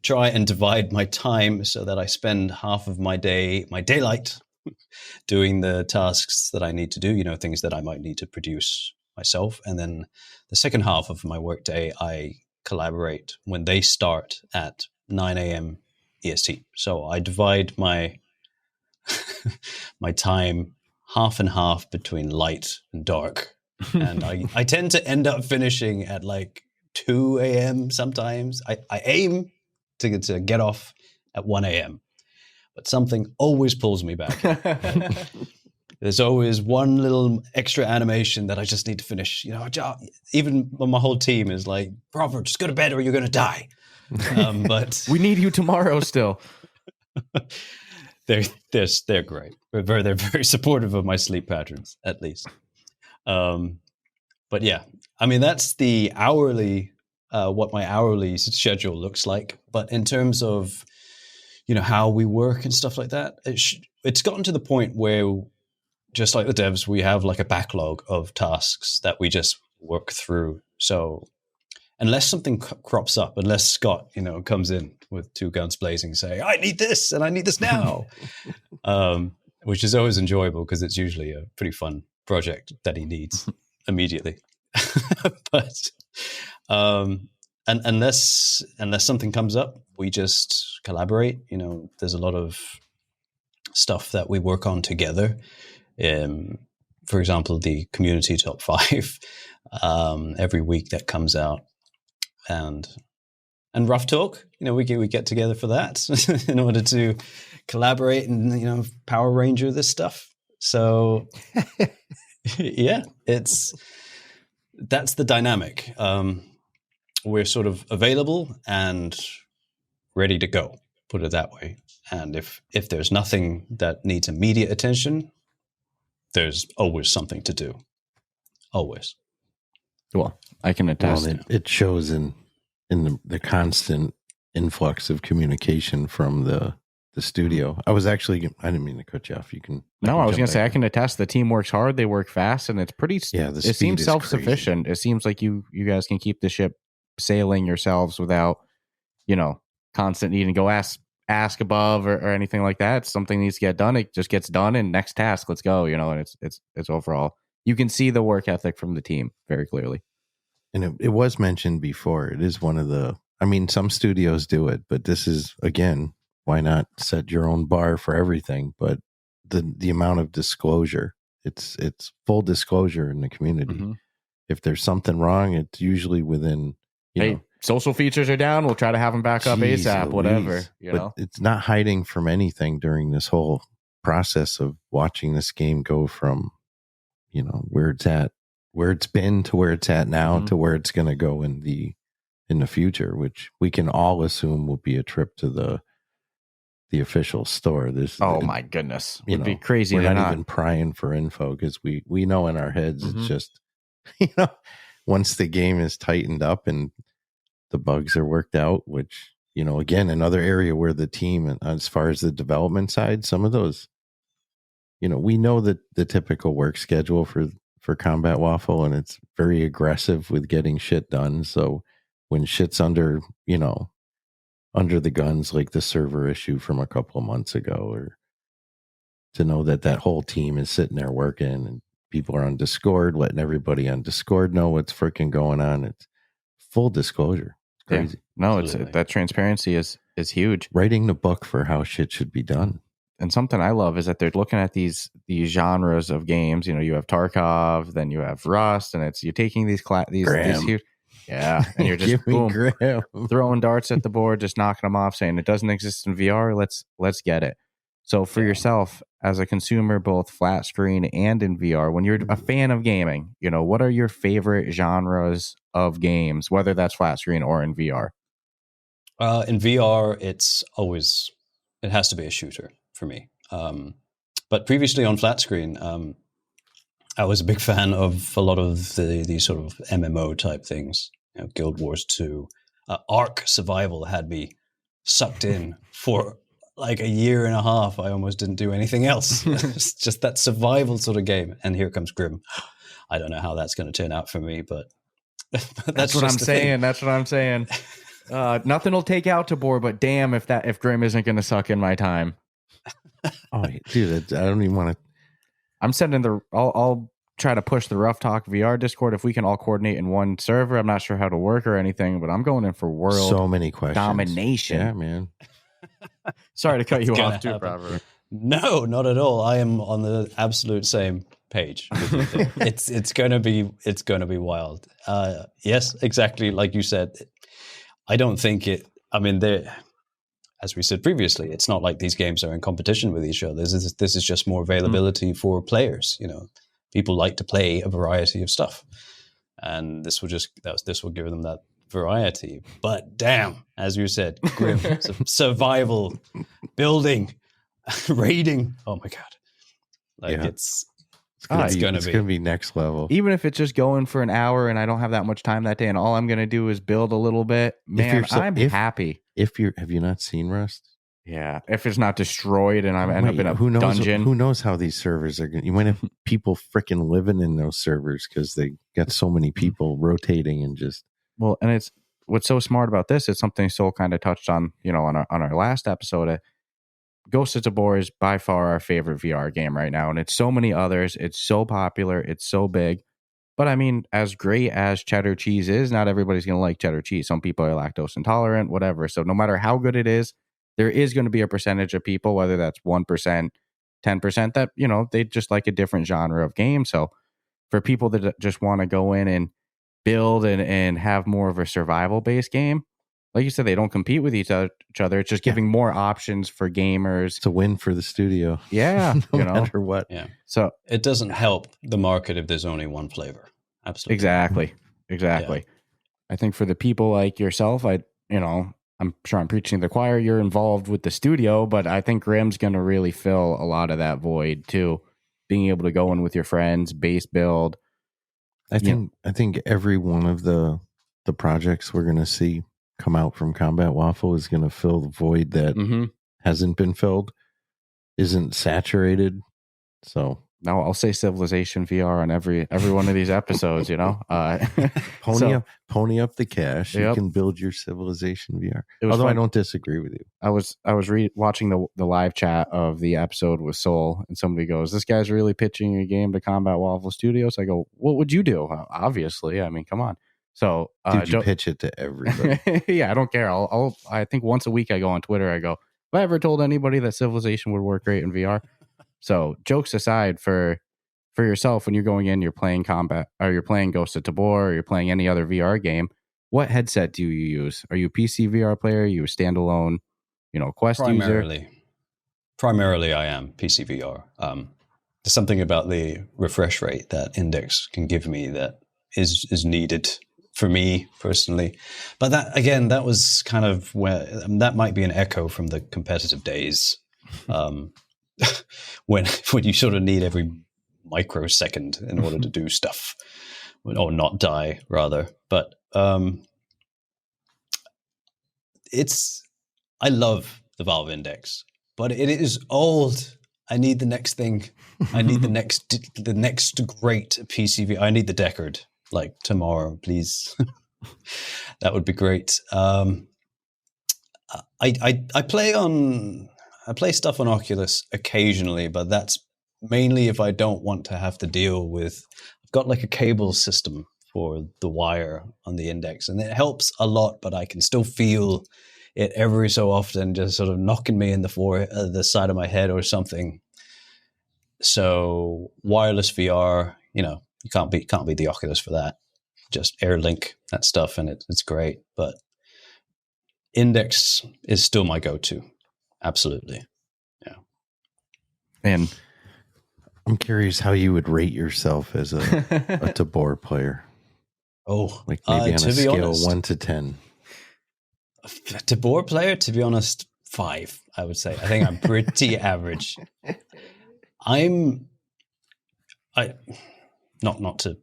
[SPEAKER 3] try and divide my time so that I spend half of my day, my daylight, doing the tasks that I need to do, things that I might need to produce myself. And then the second half of my workday, I collaborate when they start at 9 a.m. EST. So I divide my my time half and half between light and dark. And I tend to end up finishing at like 2 a.m. sometimes. I aim to get off at 1 a.m. But something always pulls me back. There's always one little extra animation that I just need to finish. Even when my whole team is like, Robert, just go to bed or you're going to die. But
[SPEAKER 1] we need you tomorrow still.
[SPEAKER 3] They're great. They're very supportive of my sleep patterns, at least. But yeah, I mean, that's the hourly, what my hourly schedule looks like. But in terms of, how we work and stuff like that, it's gotten to the point where, just like the devs, we have like a backlog of tasks that we just work through. So unless something crops up, unless Scott, comes in with two guns blazing, saying, I need this and I need this now, which is always enjoyable because it's usually a pretty fun project that he needs immediately. But and unless something comes up, we just collaborate. There's a lot of stuff that we work on together. For example, the community top 5 every week that comes out, and Rough Talk. We get together for that in order to collaborate and Power Ranger this stuff. So yeah, that's the dynamic. We're sort of available and ready to go, put it that way. And if there's nothing that needs immediate attention, there's always something to do. Always.
[SPEAKER 1] Well, I can attest.
[SPEAKER 2] Well, it shows in the constant influx of communication from the studio. I didn't mean to cut you off.
[SPEAKER 1] I was going to say, I can attest the team works hard. They work fast, and it's pretty, it seems self-sufficient. It seems like you guys can keep the ship sailing yourselves without, constant needing to go ask above or anything like that. Something needs to get done. It just gets done, and next task, let's go, and it's overall, you can see the work ethic from the team very clearly.
[SPEAKER 2] And it was mentioned before. It is one of some studios do it, but this is, again, why not set your own bar for everything? But the amount of disclosure, it's full disclosure in the community. Mm-hmm. If there's something wrong, it's usually within,
[SPEAKER 1] social features are down. We'll try to have them back up ASAP, whatever. But
[SPEAKER 2] it's not hiding from anything during this whole process of watching this game go from, where it's been to where it's at now, mm-hmm. to where it's going to go in the future, which we can all assume will be a trip to the official store.
[SPEAKER 1] My goodness, it'd be crazy.
[SPEAKER 2] We're not even prying for info because we know in our heads, mm-hmm. it's just, once the game is tightened up and the bugs are worked out, which, again, another area where the team, as far as the development side, some of those, we know that the typical work schedule for Combat Waffle, and it's very aggressive with getting shit done. So when shit's under the guns, like the server issue from a couple of months ago, or to know that whole team is sitting there working and people are on Discord, letting everybody on Discord know what's freaking going on. It's full disclosure. It's crazy.
[SPEAKER 1] Yeah. No, it's that transparency is huge.
[SPEAKER 2] Writing the book for how shit should be done.
[SPEAKER 1] And something I love is that they're looking at these genres of games. You have Tarkov, then you have Rust, and you're taking these huge, and you're just throwing darts at the board, just knocking them off, saying it doesn't exist in VR. Let's get it. So for yourself as a consumer, both flat screen and in VR, when you're a fan of gaming, what are your favorite genres of games, whether that's flat screen or in VR?
[SPEAKER 3] In VR, it has to be a shooter for me. But previously on flat screen, I was a big fan of a lot of these sort of MMO type things. Guild Wars 2, Ark Survival had me sucked in for like a year and a half. I almost didn't do anything else. It's just that survival sort of game. And here comes Grim. I don't know how that's going to turn out for me, but
[SPEAKER 1] that's what I'm saying. That's what I'm saying. Nothing will take out Tabor, but damn if Grim isn't going to suck in my time.
[SPEAKER 2] Oh, dude, I don't even want to.
[SPEAKER 1] I'm sending I'll try to push the Rough Talk VR Discord if we can all coordinate in one server. I'm not sure how to work or anything, but I'm going in for world
[SPEAKER 2] so many questions.
[SPEAKER 1] Domination.
[SPEAKER 2] Yeah, man.
[SPEAKER 1] Sorry to cut you off too, Robert.
[SPEAKER 3] No, not at all. I am on the absolute same page. It's going to be wild. Yes, exactly like you said. I don't think it. I mean, as we said previously, it's not like these games are in competition with each other. This is just more availability for players. You know, people like to play a variety of stuff, and this will give them that variety. But damn, as you said, Grim, survival, building, raiding. Oh my god, it's going to
[SPEAKER 2] be next level.
[SPEAKER 1] Even if it's just going for an hour and I don't have that much time that day, and all I'm going to do is build a little bit, man, I'm happy.
[SPEAKER 2] Have you not seen Rust?
[SPEAKER 1] Yeah, if it's not destroyed and I end up in a dungeon.
[SPEAKER 2] Who knows how these servers are going? You might have people freaking living in those servers because they got so many people rotating and just.
[SPEAKER 1] Well, and it's what's so smart about this. It's something Soul kind of touched on, on our last episode. Ghosts of Tabor is by far our favorite VR game right now, and it's so many others. It's so popular. It's so big. But I mean, as great as cheddar cheese is, not everybody's going to like cheddar cheese. Some people are lactose intolerant, whatever. So no matter how good it is, there is going to be a percentage of people, whether that's 1%, 10%, that, they just like a different genre of game. So for people that just want to go in and build and have more of a survival-based game, like you said, they don't compete with each other. It's just giving more options for gamers.
[SPEAKER 2] It's a win for the studio.
[SPEAKER 1] Yeah.
[SPEAKER 2] no matter what.
[SPEAKER 3] Yeah.
[SPEAKER 1] So
[SPEAKER 3] it doesn't help the market if there's only one flavor. Absolutely.
[SPEAKER 1] Exactly.
[SPEAKER 3] Yeah.
[SPEAKER 1] I think for the people like yourself, I'm sure I'm preaching to the choir. You're involved with the studio, but I think Grim's going to really fill a lot of that void too. Being able to go in with your friends, base build.
[SPEAKER 2] I think every one of the projects we're going to see come out from Combat Waffle is going to fill the void that hasn't been filled, isn't saturated. So
[SPEAKER 1] now I'll say Civilization VR on every one of these episodes.
[SPEAKER 2] Pony up the cash.
[SPEAKER 1] Yep.
[SPEAKER 2] You can build your Civilization VR. Although I don't disagree with you.
[SPEAKER 1] I was watching the live chat of the episode with Soul, and somebody goes, "This guy's really pitching a game to Combat Waffle Studios." I go, "What would you do?" Obviously, I mean, come on. So
[SPEAKER 2] you pitch it to everybody?
[SPEAKER 1] Yeah, I don't care. I think once a week I go on Twitter. I go, "Have I ever told anybody that Civilization would work great in VR?" So jokes aside, for yourself, when you're going in, you're playing Combat, or you're playing Ghosts of Tabor, or you're playing any other VR game, what headset do you use? Are you a PC VR player? Are you a standalone, Quest user?
[SPEAKER 3] Primarily, I am PC VR. There's something about the refresh rate that Index can give me that is needed for me personally. But that was kind of where that might be an echo from the competitive days. When you sort of need every microsecond in order to do stuff, or not die rather. But I love the Valve Index, but it is old. I need the next thing. I need the next great PCV. I need the Deckard like tomorrow, please. That would be great. I play stuff on Oculus occasionally, but that's mainly if I don't want to have to deal with. I've got like a cable system for the wire on the Index, and it helps a lot, but I can still feel it every so often, just sort of knocking me in the side of my head or something. So wireless VR, you can't beat the Oculus for that. Just AirLink that stuff, and it's great. But Index is still my go-to. Absolutely. Yeah.
[SPEAKER 1] And
[SPEAKER 2] I'm curious how you would rate yourself as a Tabor player.
[SPEAKER 3] Oh,
[SPEAKER 2] like maybe on a scale of 1 to 10.
[SPEAKER 3] A Tabor player, to be honest, 5, I would say. I think I'm pretty average. Not to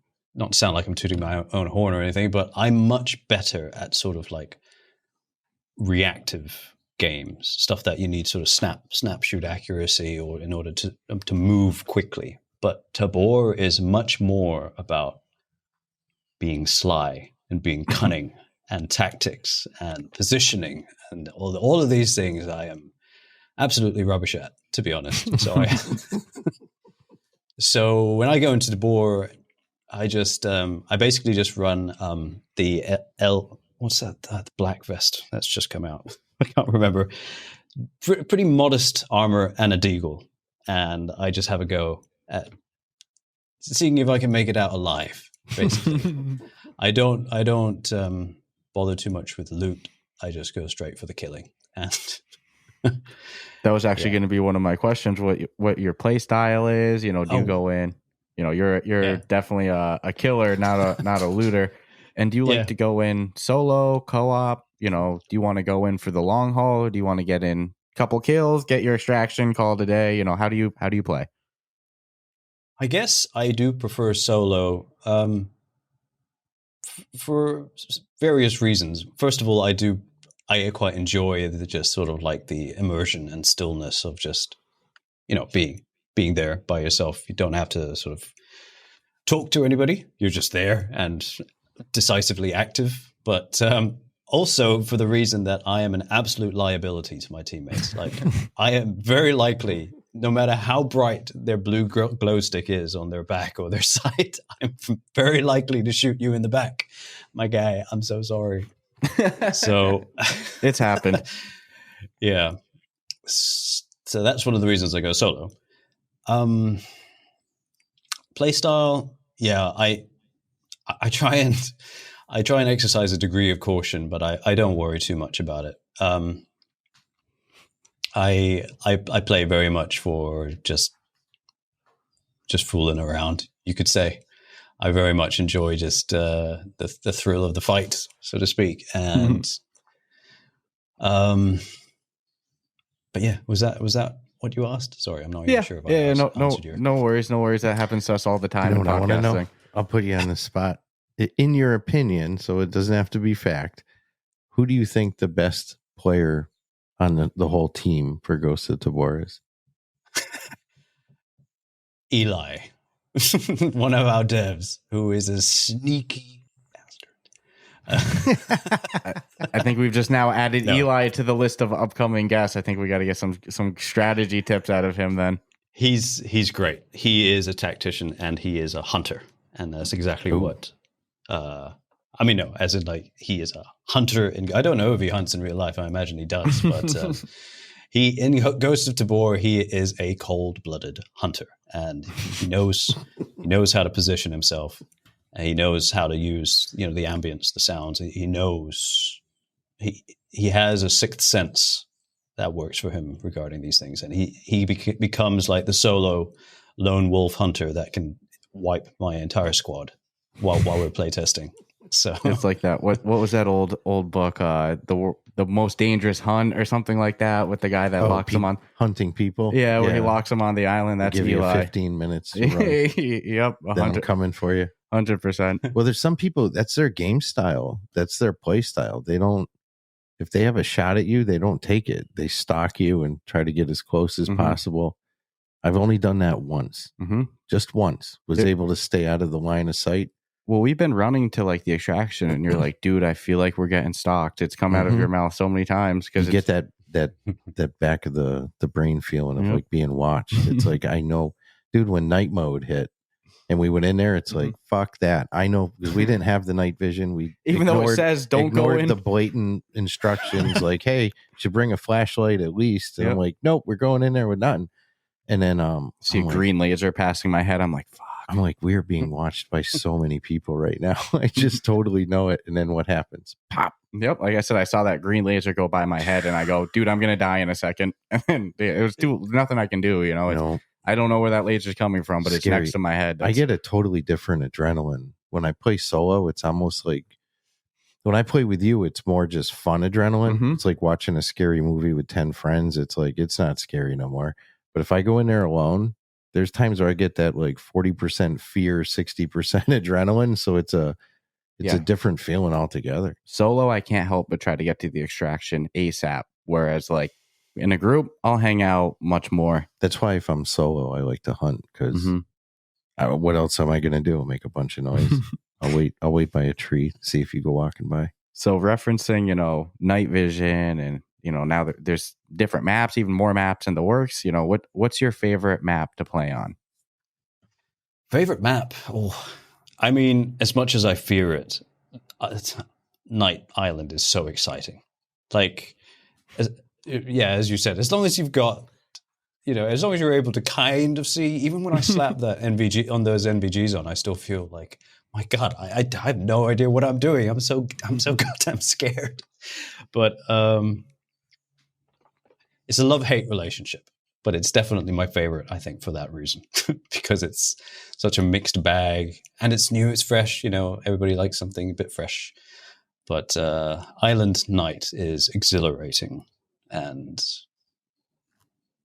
[SPEAKER 3] sound like I'm tooting my own horn or anything, but I'm much better at sort of like reactive games, stuff that you need sort of snapshot accuracy or in order to move quickly. But Tabor is much more about being sly and being cunning and tactics and positioning and all of these things I am absolutely rubbish at, to be honest. So so when I go into Tabor, I basically just run the what's that? The black vest that's just come out. I can't remember. Pretty modest armor and a deagle, and I just have a go at seeing if I can make it out alive. Basically, I don't bother too much with loot. I just go straight for the killing. And
[SPEAKER 1] that was actually going to be one of my questions. What your play style is? You know, do you go in? You know, you're definitely a killer, not a looter. And do you like to go in solo, co-op? You know, do you want to go in for the long haul? Or do you want to get in a couple kills, get your extraction, call it a day? You know, how do you play?
[SPEAKER 3] I guess I do prefer solo for various reasons. First of all, I quite enjoy just sort of like the immersion and stillness of just, you know, being there by yourself. You don't have to sort of talk to anybody. You're just there and decisively active. But also for the reason that I am an absolute liability to my teammates. Like I am very likely, no matter how bright their blue glow stick is on their back or their side, I'm very likely to shoot you in the back. My guy, I'm so sorry. So
[SPEAKER 1] it's happened.
[SPEAKER 3] Yeah. So that's one of the reasons I go solo. Playstyle, yeah, I try and exercise a degree of caution, but I don't worry too much about it. I play very much for just fooling around, you could say. I very much enjoy just the thrill of the fight, so to speak. And but yeah, was that what you asked? Sorry, I'm not even sure if I answered your...
[SPEAKER 1] No worries. That happens to us all the time in
[SPEAKER 2] I want to know.
[SPEAKER 1] podcasting.
[SPEAKER 2] I'll put you on the spot. In your opinion, so it doesn't have to be fact, who do you think the best player on the whole team for Ghosts of Tabor is?
[SPEAKER 3] Eli, one of our devs, who is a sneaky bastard.
[SPEAKER 1] I think we've just now added Eli to the list of upcoming guests. I think we got to get some strategy tips out of him then.
[SPEAKER 3] He's great. He is a tactician and he is a hunter. And that's exactly what... I mean, no, as in like he is a hunter. And I don't know if he hunts in real life. I imagine he does. But in Ghosts of Tabor, he is a cold-blooded hunter. And he knows how to position himself. And he knows how to use, you know, the ambience, the sounds. He knows he has a sixth sense that works for him regarding these things. And he becomes like the solo lone wolf hunter that can wipe my entire squad while we're playtesting. So
[SPEAKER 1] it's like that. What was that old book? The Most Dangerous Hunt or something like that, with the guy that locks him on
[SPEAKER 2] hunting people.
[SPEAKER 1] Yeah, where he locks him on the island. That's
[SPEAKER 2] give
[SPEAKER 1] Eli.
[SPEAKER 2] You 15 minutes. To run.
[SPEAKER 1] Yep,
[SPEAKER 2] I'm coming for you.
[SPEAKER 1] 100%.
[SPEAKER 2] Well, there's some people that's their game style. That's their play style. They don't. If they have a shot at you, they don't take it. They stalk you and try to get as close as possible. I've only done that once. Just once. Was able to stay out of the line of sight.
[SPEAKER 1] Well, we've been running to like the extraction, and you're like, dude, I feel like we're getting stalked. It's come out of your mouth so many times because
[SPEAKER 2] you get that back of the brain feeling of like being watched. It's like, I know, dude, when night mode hit and we went in there, it's like, fuck that. I know, because we didn't have the night vision. We
[SPEAKER 1] though it says don't go in,
[SPEAKER 2] the blatant instructions like, hey, you should bring a flashlight at least. And I'm like, nope, we're going in there with nothing. And then
[SPEAKER 1] see a green laser passing my head. I'm like, fuck.
[SPEAKER 2] I'm like, we're being watched by so many people right now. I just totally know it. And then what happens? Pop.
[SPEAKER 1] Yep. Like I said, I saw that green laser go by my head and I go, dude, I'm going to die in a second. And it was nothing I can do. You know, I don't know where that laser's coming from, but it's next to my head.
[SPEAKER 2] I get a totally different adrenaline. When I play solo, it's almost like, when I play with you, it's more just fun adrenaline. It's like watching a scary movie with 10 friends. It's like, it's not scary no more. But if I go in there alone, there's times where I get that like 40% fear, 60% adrenaline. So it's a different feeling altogether.
[SPEAKER 1] Solo, I can't help but try to get to the extraction ASAP Whereas like in a group, I'll hang out much more.
[SPEAKER 2] That's why if I'm solo, I like to hunt because what else am I going to do? Make a bunch of noise. I'll wait by a tree, see if you go walking by.
[SPEAKER 1] So referencing, night vision and, now there's different maps, even more maps in the works. What's your favorite map to play on?
[SPEAKER 3] Favorite map? Oh, I mean, as much as I fear it, Night Island is so exciting. Like, as you said, as long as you've got, as long as you're able to kind of see, even when I slap that NVG on those NVGs on, I still feel like, my God, I have no idea what I'm doing. I'm so goddamn scared. But it's a love-hate relationship, but it's definitely my favorite, I think, for that reason, because it's such a mixed bag and it's new, it's fresh. Everybody likes something a bit fresh. But Island Night is exhilarating, and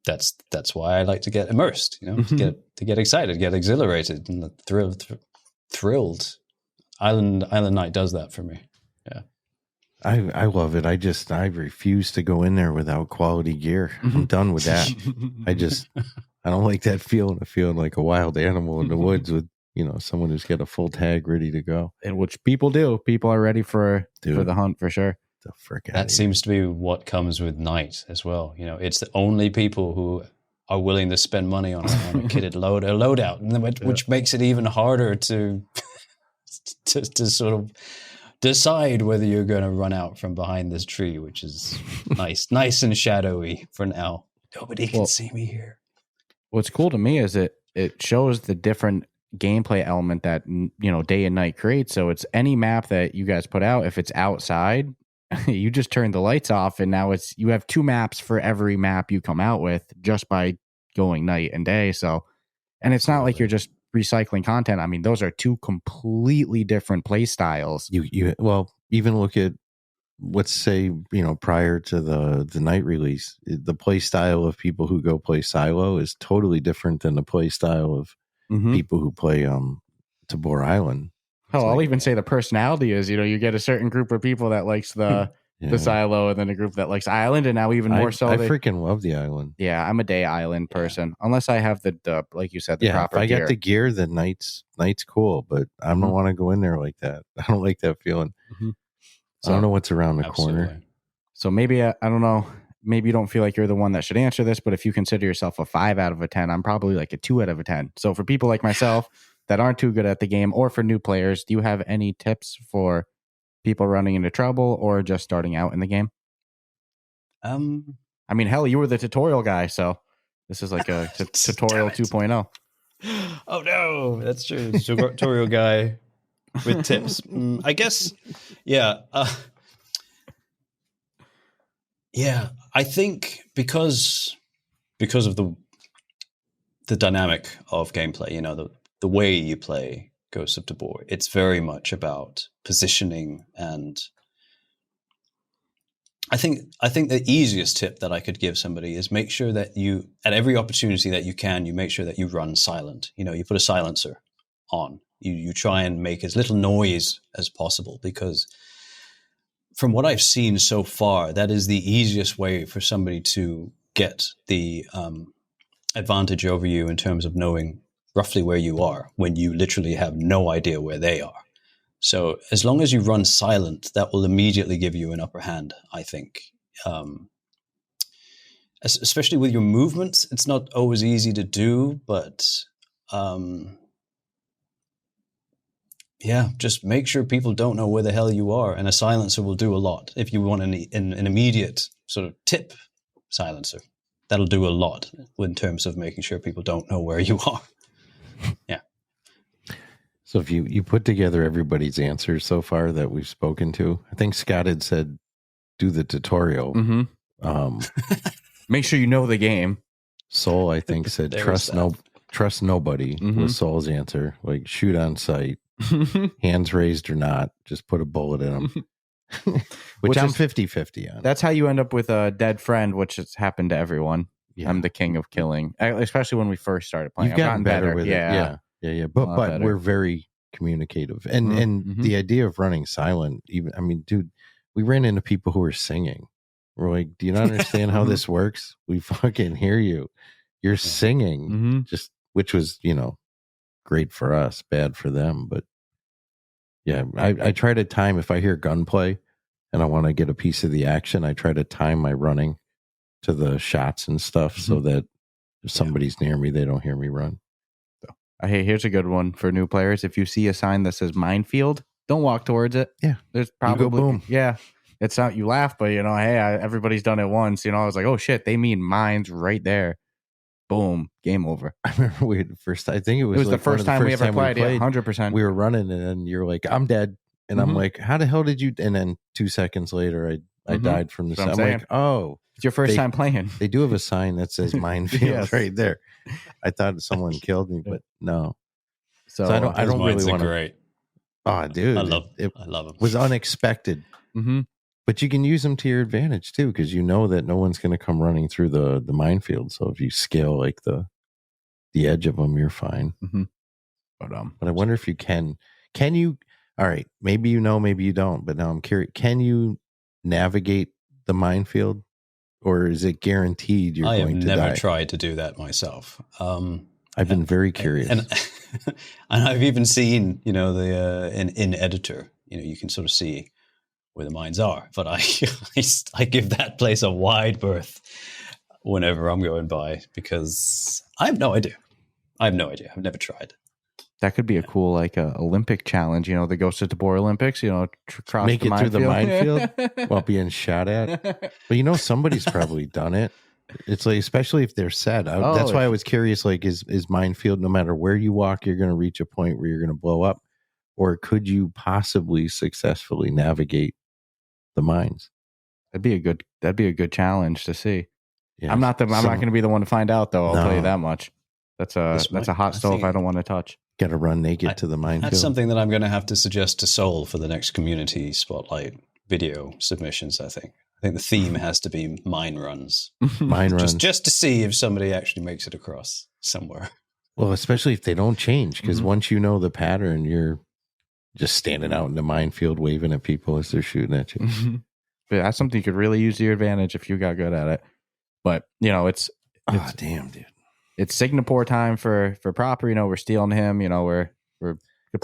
[SPEAKER 3] that's why I like to get immersed. To get excited, get exhilarated, and thrilled. Island Night does that for me. Yeah,
[SPEAKER 2] I love it. I refuse to go in there without quality gear. I'm done with that. I don't like that feeling of feeling like a wild animal in the woods with someone who's got a full tag ready to go.
[SPEAKER 1] And which people do. People are ready for the hunt for sure.
[SPEAKER 2] The frick
[SPEAKER 3] that seems to be what comes with Night as well. It's the only people who are willing to spend money on a kitted loadout, and which makes it even harder to sort of decide whether you're going to run out from behind this tree, which is nice and shadowy for now. Nobody can see me here.
[SPEAKER 1] What's cool to me is it shows the different gameplay element that day and night creates. So it's any map that you guys put out. If it's outside, you just turn the lights off, and now you have 2 maps for every map you come out with just by going night and day. So, and it's not like you're just recycling content. I mean, those are 2 completely different play styles.
[SPEAKER 2] Well, even look at, let's say, prior to the night release, the play style of people who go play silo is totally different than the play style of people who play Tabor Island.
[SPEAKER 1] I'll even say the personality is, you get a certain group of people that likes the silo, and then a group that likes island, and now even more so.
[SPEAKER 2] I freaking love the island.
[SPEAKER 1] Yeah, I'm a day island person, unless I have the like you said, the proper
[SPEAKER 2] if I
[SPEAKER 1] gear.
[SPEAKER 2] got the gear, then night's cool, but I don't want to go in there like that. I don't like that feeling. So I don't know what's around the corner.
[SPEAKER 1] So maybe, I don't know, maybe you don't feel like you're the one that should answer this, but if you consider yourself a 5 out of 10, I'm probably like a 2 out of 10. So for people like myself that aren't too good at the game, or for new players, do you have any tips for people running into trouble or just starting out in the game? I mean, hell, you were the tutorial guy, so this is like a tutorial 2.0.
[SPEAKER 3] Oh no, that's true. Tutorial guy with tips. I guess, yeah. I think because of the dynamic of gameplay, the way you play Ghosts of Tabor, it's very much about positioning, and I think the easiest tip that I could give somebody is make sure that you, at every opportunity that you can, you make sure that you run silent. You put a silencer on. You try and make as little noise as possible, because from what I've seen so far, that is the easiest way for somebody to get the advantage over you in terms of knowing roughly where you are when you literally have no idea where they are. So as long as you run silent, that will immediately give you an upper hand, I think. Especially with your movements, it's not always easy to do, but just make sure people don't know where the hell you are, and a silencer will do a lot. If you want an immediate sort of tip silencer, that'll do a lot in terms of making sure people don't know where you are. Yeah.
[SPEAKER 2] So if you put together everybody's answers so far that we've spoken to, I think Scott had said, do the tutorial.
[SPEAKER 1] Make sure you know the game.
[SPEAKER 2] Soul, I think, said trust nobody was Soul's answer. Like, shoot on sight, hands raised or not, just put a bullet in them. which I'm 50-50 on.
[SPEAKER 1] That's how you end up with a dead friend, which has happened to everyone. Yeah. I'm the king of killing, especially when we first started playing.
[SPEAKER 2] You've gotten better with it. Yeah. But we're very communicative, and the idea of running silent. Even, I mean, dude, we ran into people who were singing. We're like, do you not understand how this works? We fucking hear you. You're singing, just which was, great for us, bad for them. But yeah, I try to time if I hear gunplay and I want to get a piece of the action, I try to time my running to the shots and stuff so that if somebody's near me, they don't hear me run.
[SPEAKER 1] So, hey, here's a good one for new players. If you see a sign that says minefield, don't walk towards it.
[SPEAKER 2] Yeah.
[SPEAKER 1] There's probably,
[SPEAKER 2] you go boom.
[SPEAKER 1] Yeah. It's not, you laugh, but hey, everybody's done it once. I was like, oh shit, they mean mines right there. Boom, game over.
[SPEAKER 2] I remember I think it was
[SPEAKER 1] the first time we ever played. Yeah, 100%.
[SPEAKER 2] We were running and you're like, I'm dead. And I'm like, how the hell did you? And then 2 seconds later, I died from the sun. I'm like, oh.
[SPEAKER 1] It's your first time playing.
[SPEAKER 2] They do have a sign that says minefield right there. I thought someone killed me, but no. So I don't really want to.
[SPEAKER 3] Great.
[SPEAKER 2] Oh, dude. I love them. It was unexpected. But you can use them to your advantage too, because you know that no one's going to come running through the minefield. So if you scale like the edge of them, you're fine. But I wonder if you can you? All right, maybe maybe you don't. But now I'm curious. Can you navigate the minefield, or is it guaranteed you're going to die? I have
[SPEAKER 3] never tried to do that myself.
[SPEAKER 2] I've been very curious,
[SPEAKER 3] and I've even seen the in editor. You can sort of see where the mines are, but I give that place a wide berth whenever I'm going by because I have no idea. I've never tried.
[SPEAKER 1] That could be a cool Olympic challenge. The Ghosts of Tabor Olympics. Cross
[SPEAKER 2] make it through the minefield while being shot at. But somebody's probably done it. It's like, especially if they're set. That's why I was curious. Like, is minefield, no matter where you walk, you're going to reach a point where you're going to blow up, or could you possibly successfully navigate the mines?
[SPEAKER 1] That'd be a good challenge to see. Yes. I'm not going to be the one to find out though. I'll tell you that much. That's a hot stove I don't want to touch.
[SPEAKER 2] Got to run naked to the minefield.
[SPEAKER 3] That's something that I'm going to have to suggest to Sol for the next community spotlight video submissions. I think the theme has to be mine runs.
[SPEAKER 2] Mine runs,
[SPEAKER 3] just to see if somebody actually makes it across somewhere.
[SPEAKER 2] Well, especially if they don't change, because once you know the pattern, you're just standing out in the minefield waving at people as they're shooting at you.
[SPEAKER 1] But that's something you could really use to your advantage if you got good at it. But it's
[SPEAKER 2] damn, dude.
[SPEAKER 1] It's Singapore time for Proper. We're stealing him.
[SPEAKER 2] It's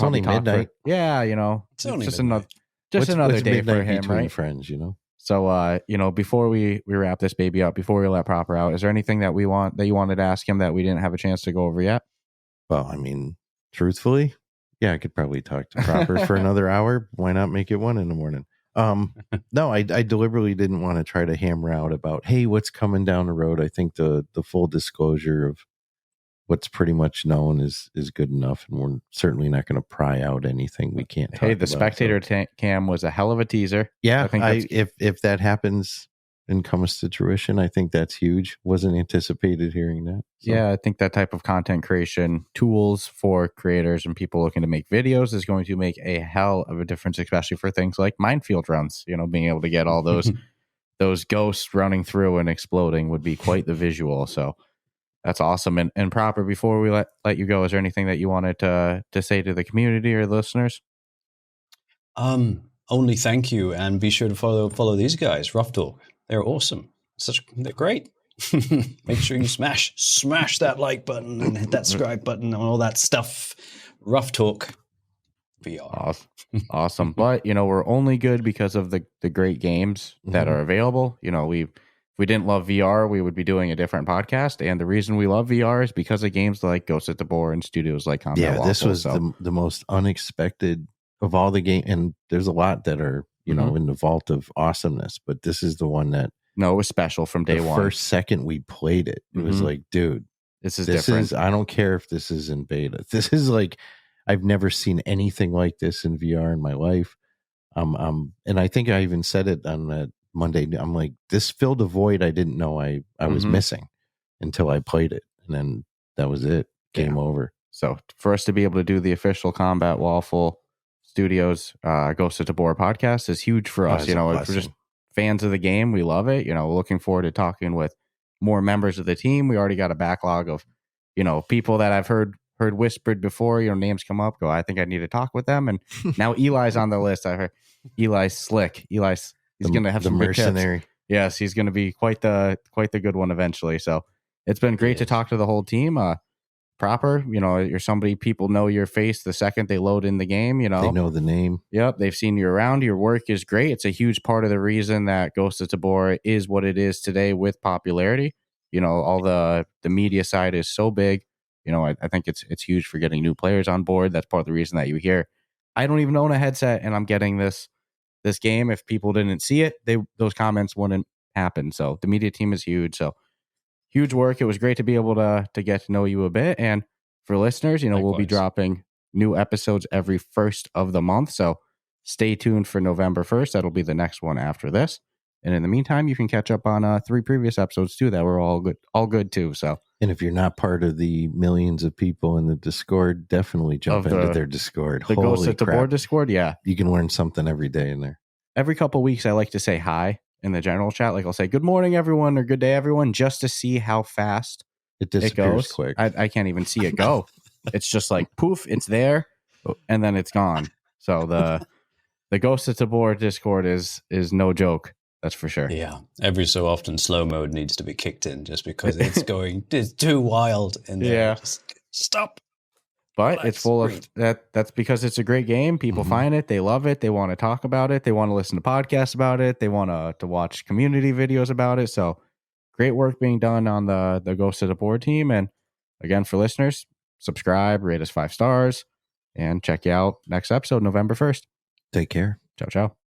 [SPEAKER 2] only midnight.
[SPEAKER 1] It's just another day for him, right?
[SPEAKER 2] Friends,
[SPEAKER 1] So, before we wrap this baby up, before we let Proper out, is there anything that you wanted to ask him that we didn't have a chance to go over yet?
[SPEAKER 2] Well, I mean, truthfully, yeah, I could probably talk to Proper for another hour. Why not make it 1 a.m? No, I deliberately didn't want to try to hammer out about, hey, what's coming down the road. I think the full disclosure of what's pretty much known is good enough, and we're certainly not going to pry out anything we can't talk about.
[SPEAKER 1] The spectator cam was a hell of a teaser.
[SPEAKER 2] Yeah, if that happens and comes to fruition, I think that's huge. Wasn't anticipated hearing that.
[SPEAKER 1] So. Yeah, I think that type of content creation tools for creators and people looking to make videos is going to make a hell of a difference, especially for things like minefield runs. Being able to get all those ghosts running through and exploding would be quite the visual. So that's awesome. And Proper, before we let you go, is there anything that you wanted to say to the community or listeners?
[SPEAKER 3] Only thank you, and be sure to follow these guys, Rough Talk. They're awesome. They're great. Make sure you smash that like button and hit that subscribe button and all that stuff. Rough Talk VR.
[SPEAKER 1] Awesome. But we're only good because of the great games that are available. If we didn't love VR, we would be doing a different podcast. And the reason we love VR is because of games like Ghosts of Tabor and studios like Combat Waffle.
[SPEAKER 2] This was the most unexpected of all the games. And there's a lot that are in the vault of awesomeness, but this is the one that
[SPEAKER 1] it was special from day one.
[SPEAKER 2] First second we played it, it was like, dude,
[SPEAKER 1] this is different.
[SPEAKER 2] I don't care if this is in beta. This is like, I've never seen anything like this in VR in my life. And I think I even said it on that Monday. I'm like, this filled a void I didn't know I was missing until I played it, and then that was it. Game over.
[SPEAKER 1] So for us to be able to do the official Combat Waffle Studios Ghosts of Tabor podcast is huge for us. We're just fans of the game. We love it. We're looking forward to talking with more members of the team. We already got a backlog of, people that I've heard whispered before, names come up, I think I need to talk with them. And now Eli's on the list. I heard Eli's slick. He's going to have some
[SPEAKER 2] mercenary.
[SPEAKER 1] Yes, he's going to be quite the good one eventually. So it's been great to talk to the whole team. Proper, you're somebody people know your face the second they load in the game.
[SPEAKER 2] They know the name.
[SPEAKER 1] Yep, they've seen you around. Your work is great. It's a huge part of the reason that Ghosts of Tabor is what it is today with popularity. All the media side is so big. I think it's huge for getting new players on board. That's part of the reason that you hear, I don't even own a headset and I'm getting this game. If people didn't see it, those comments wouldn't happen. So the media team is huge. So huge work. It was great to be able to get to know you a bit. And for listeners,
[SPEAKER 3] Likewise.
[SPEAKER 1] we'll be dropping new episodes every first of the month. So stay tuned for November 1st. That'll be the next one after this. And in the meantime, you can catch up on 3 previous episodes too that were all good too. So,
[SPEAKER 2] and if you're not part of the millions of people in the Discord, definitely jump into their Discord.
[SPEAKER 1] The Ghosts of Tabor Discord, yeah.
[SPEAKER 2] You can learn something every day in there.
[SPEAKER 1] Every couple of weeks, I like to say hi in the general chat. Like I'll say good morning, everyone, or good day, everyone, just to see how fast
[SPEAKER 2] it disappears quick.
[SPEAKER 1] I can't even see it go. It's just like poof, it's there, and then it's gone. So the Ghosts of Tabor Discord is no joke. That's for sure.
[SPEAKER 3] Yeah. Every so often, slow mode needs to be kicked in just because it's too wild. And just stop.
[SPEAKER 1] But it's full of that. That's because it's a great game. People find it. They love it. They want to talk about it. They want to listen to podcasts about it. They want to watch community videos about it. So great work being done on the Ghosts of Tabor team. And again, for listeners, subscribe, rate us 5 stars, and check you out next episode, November 1st.
[SPEAKER 2] Take care.
[SPEAKER 1] Ciao, ciao.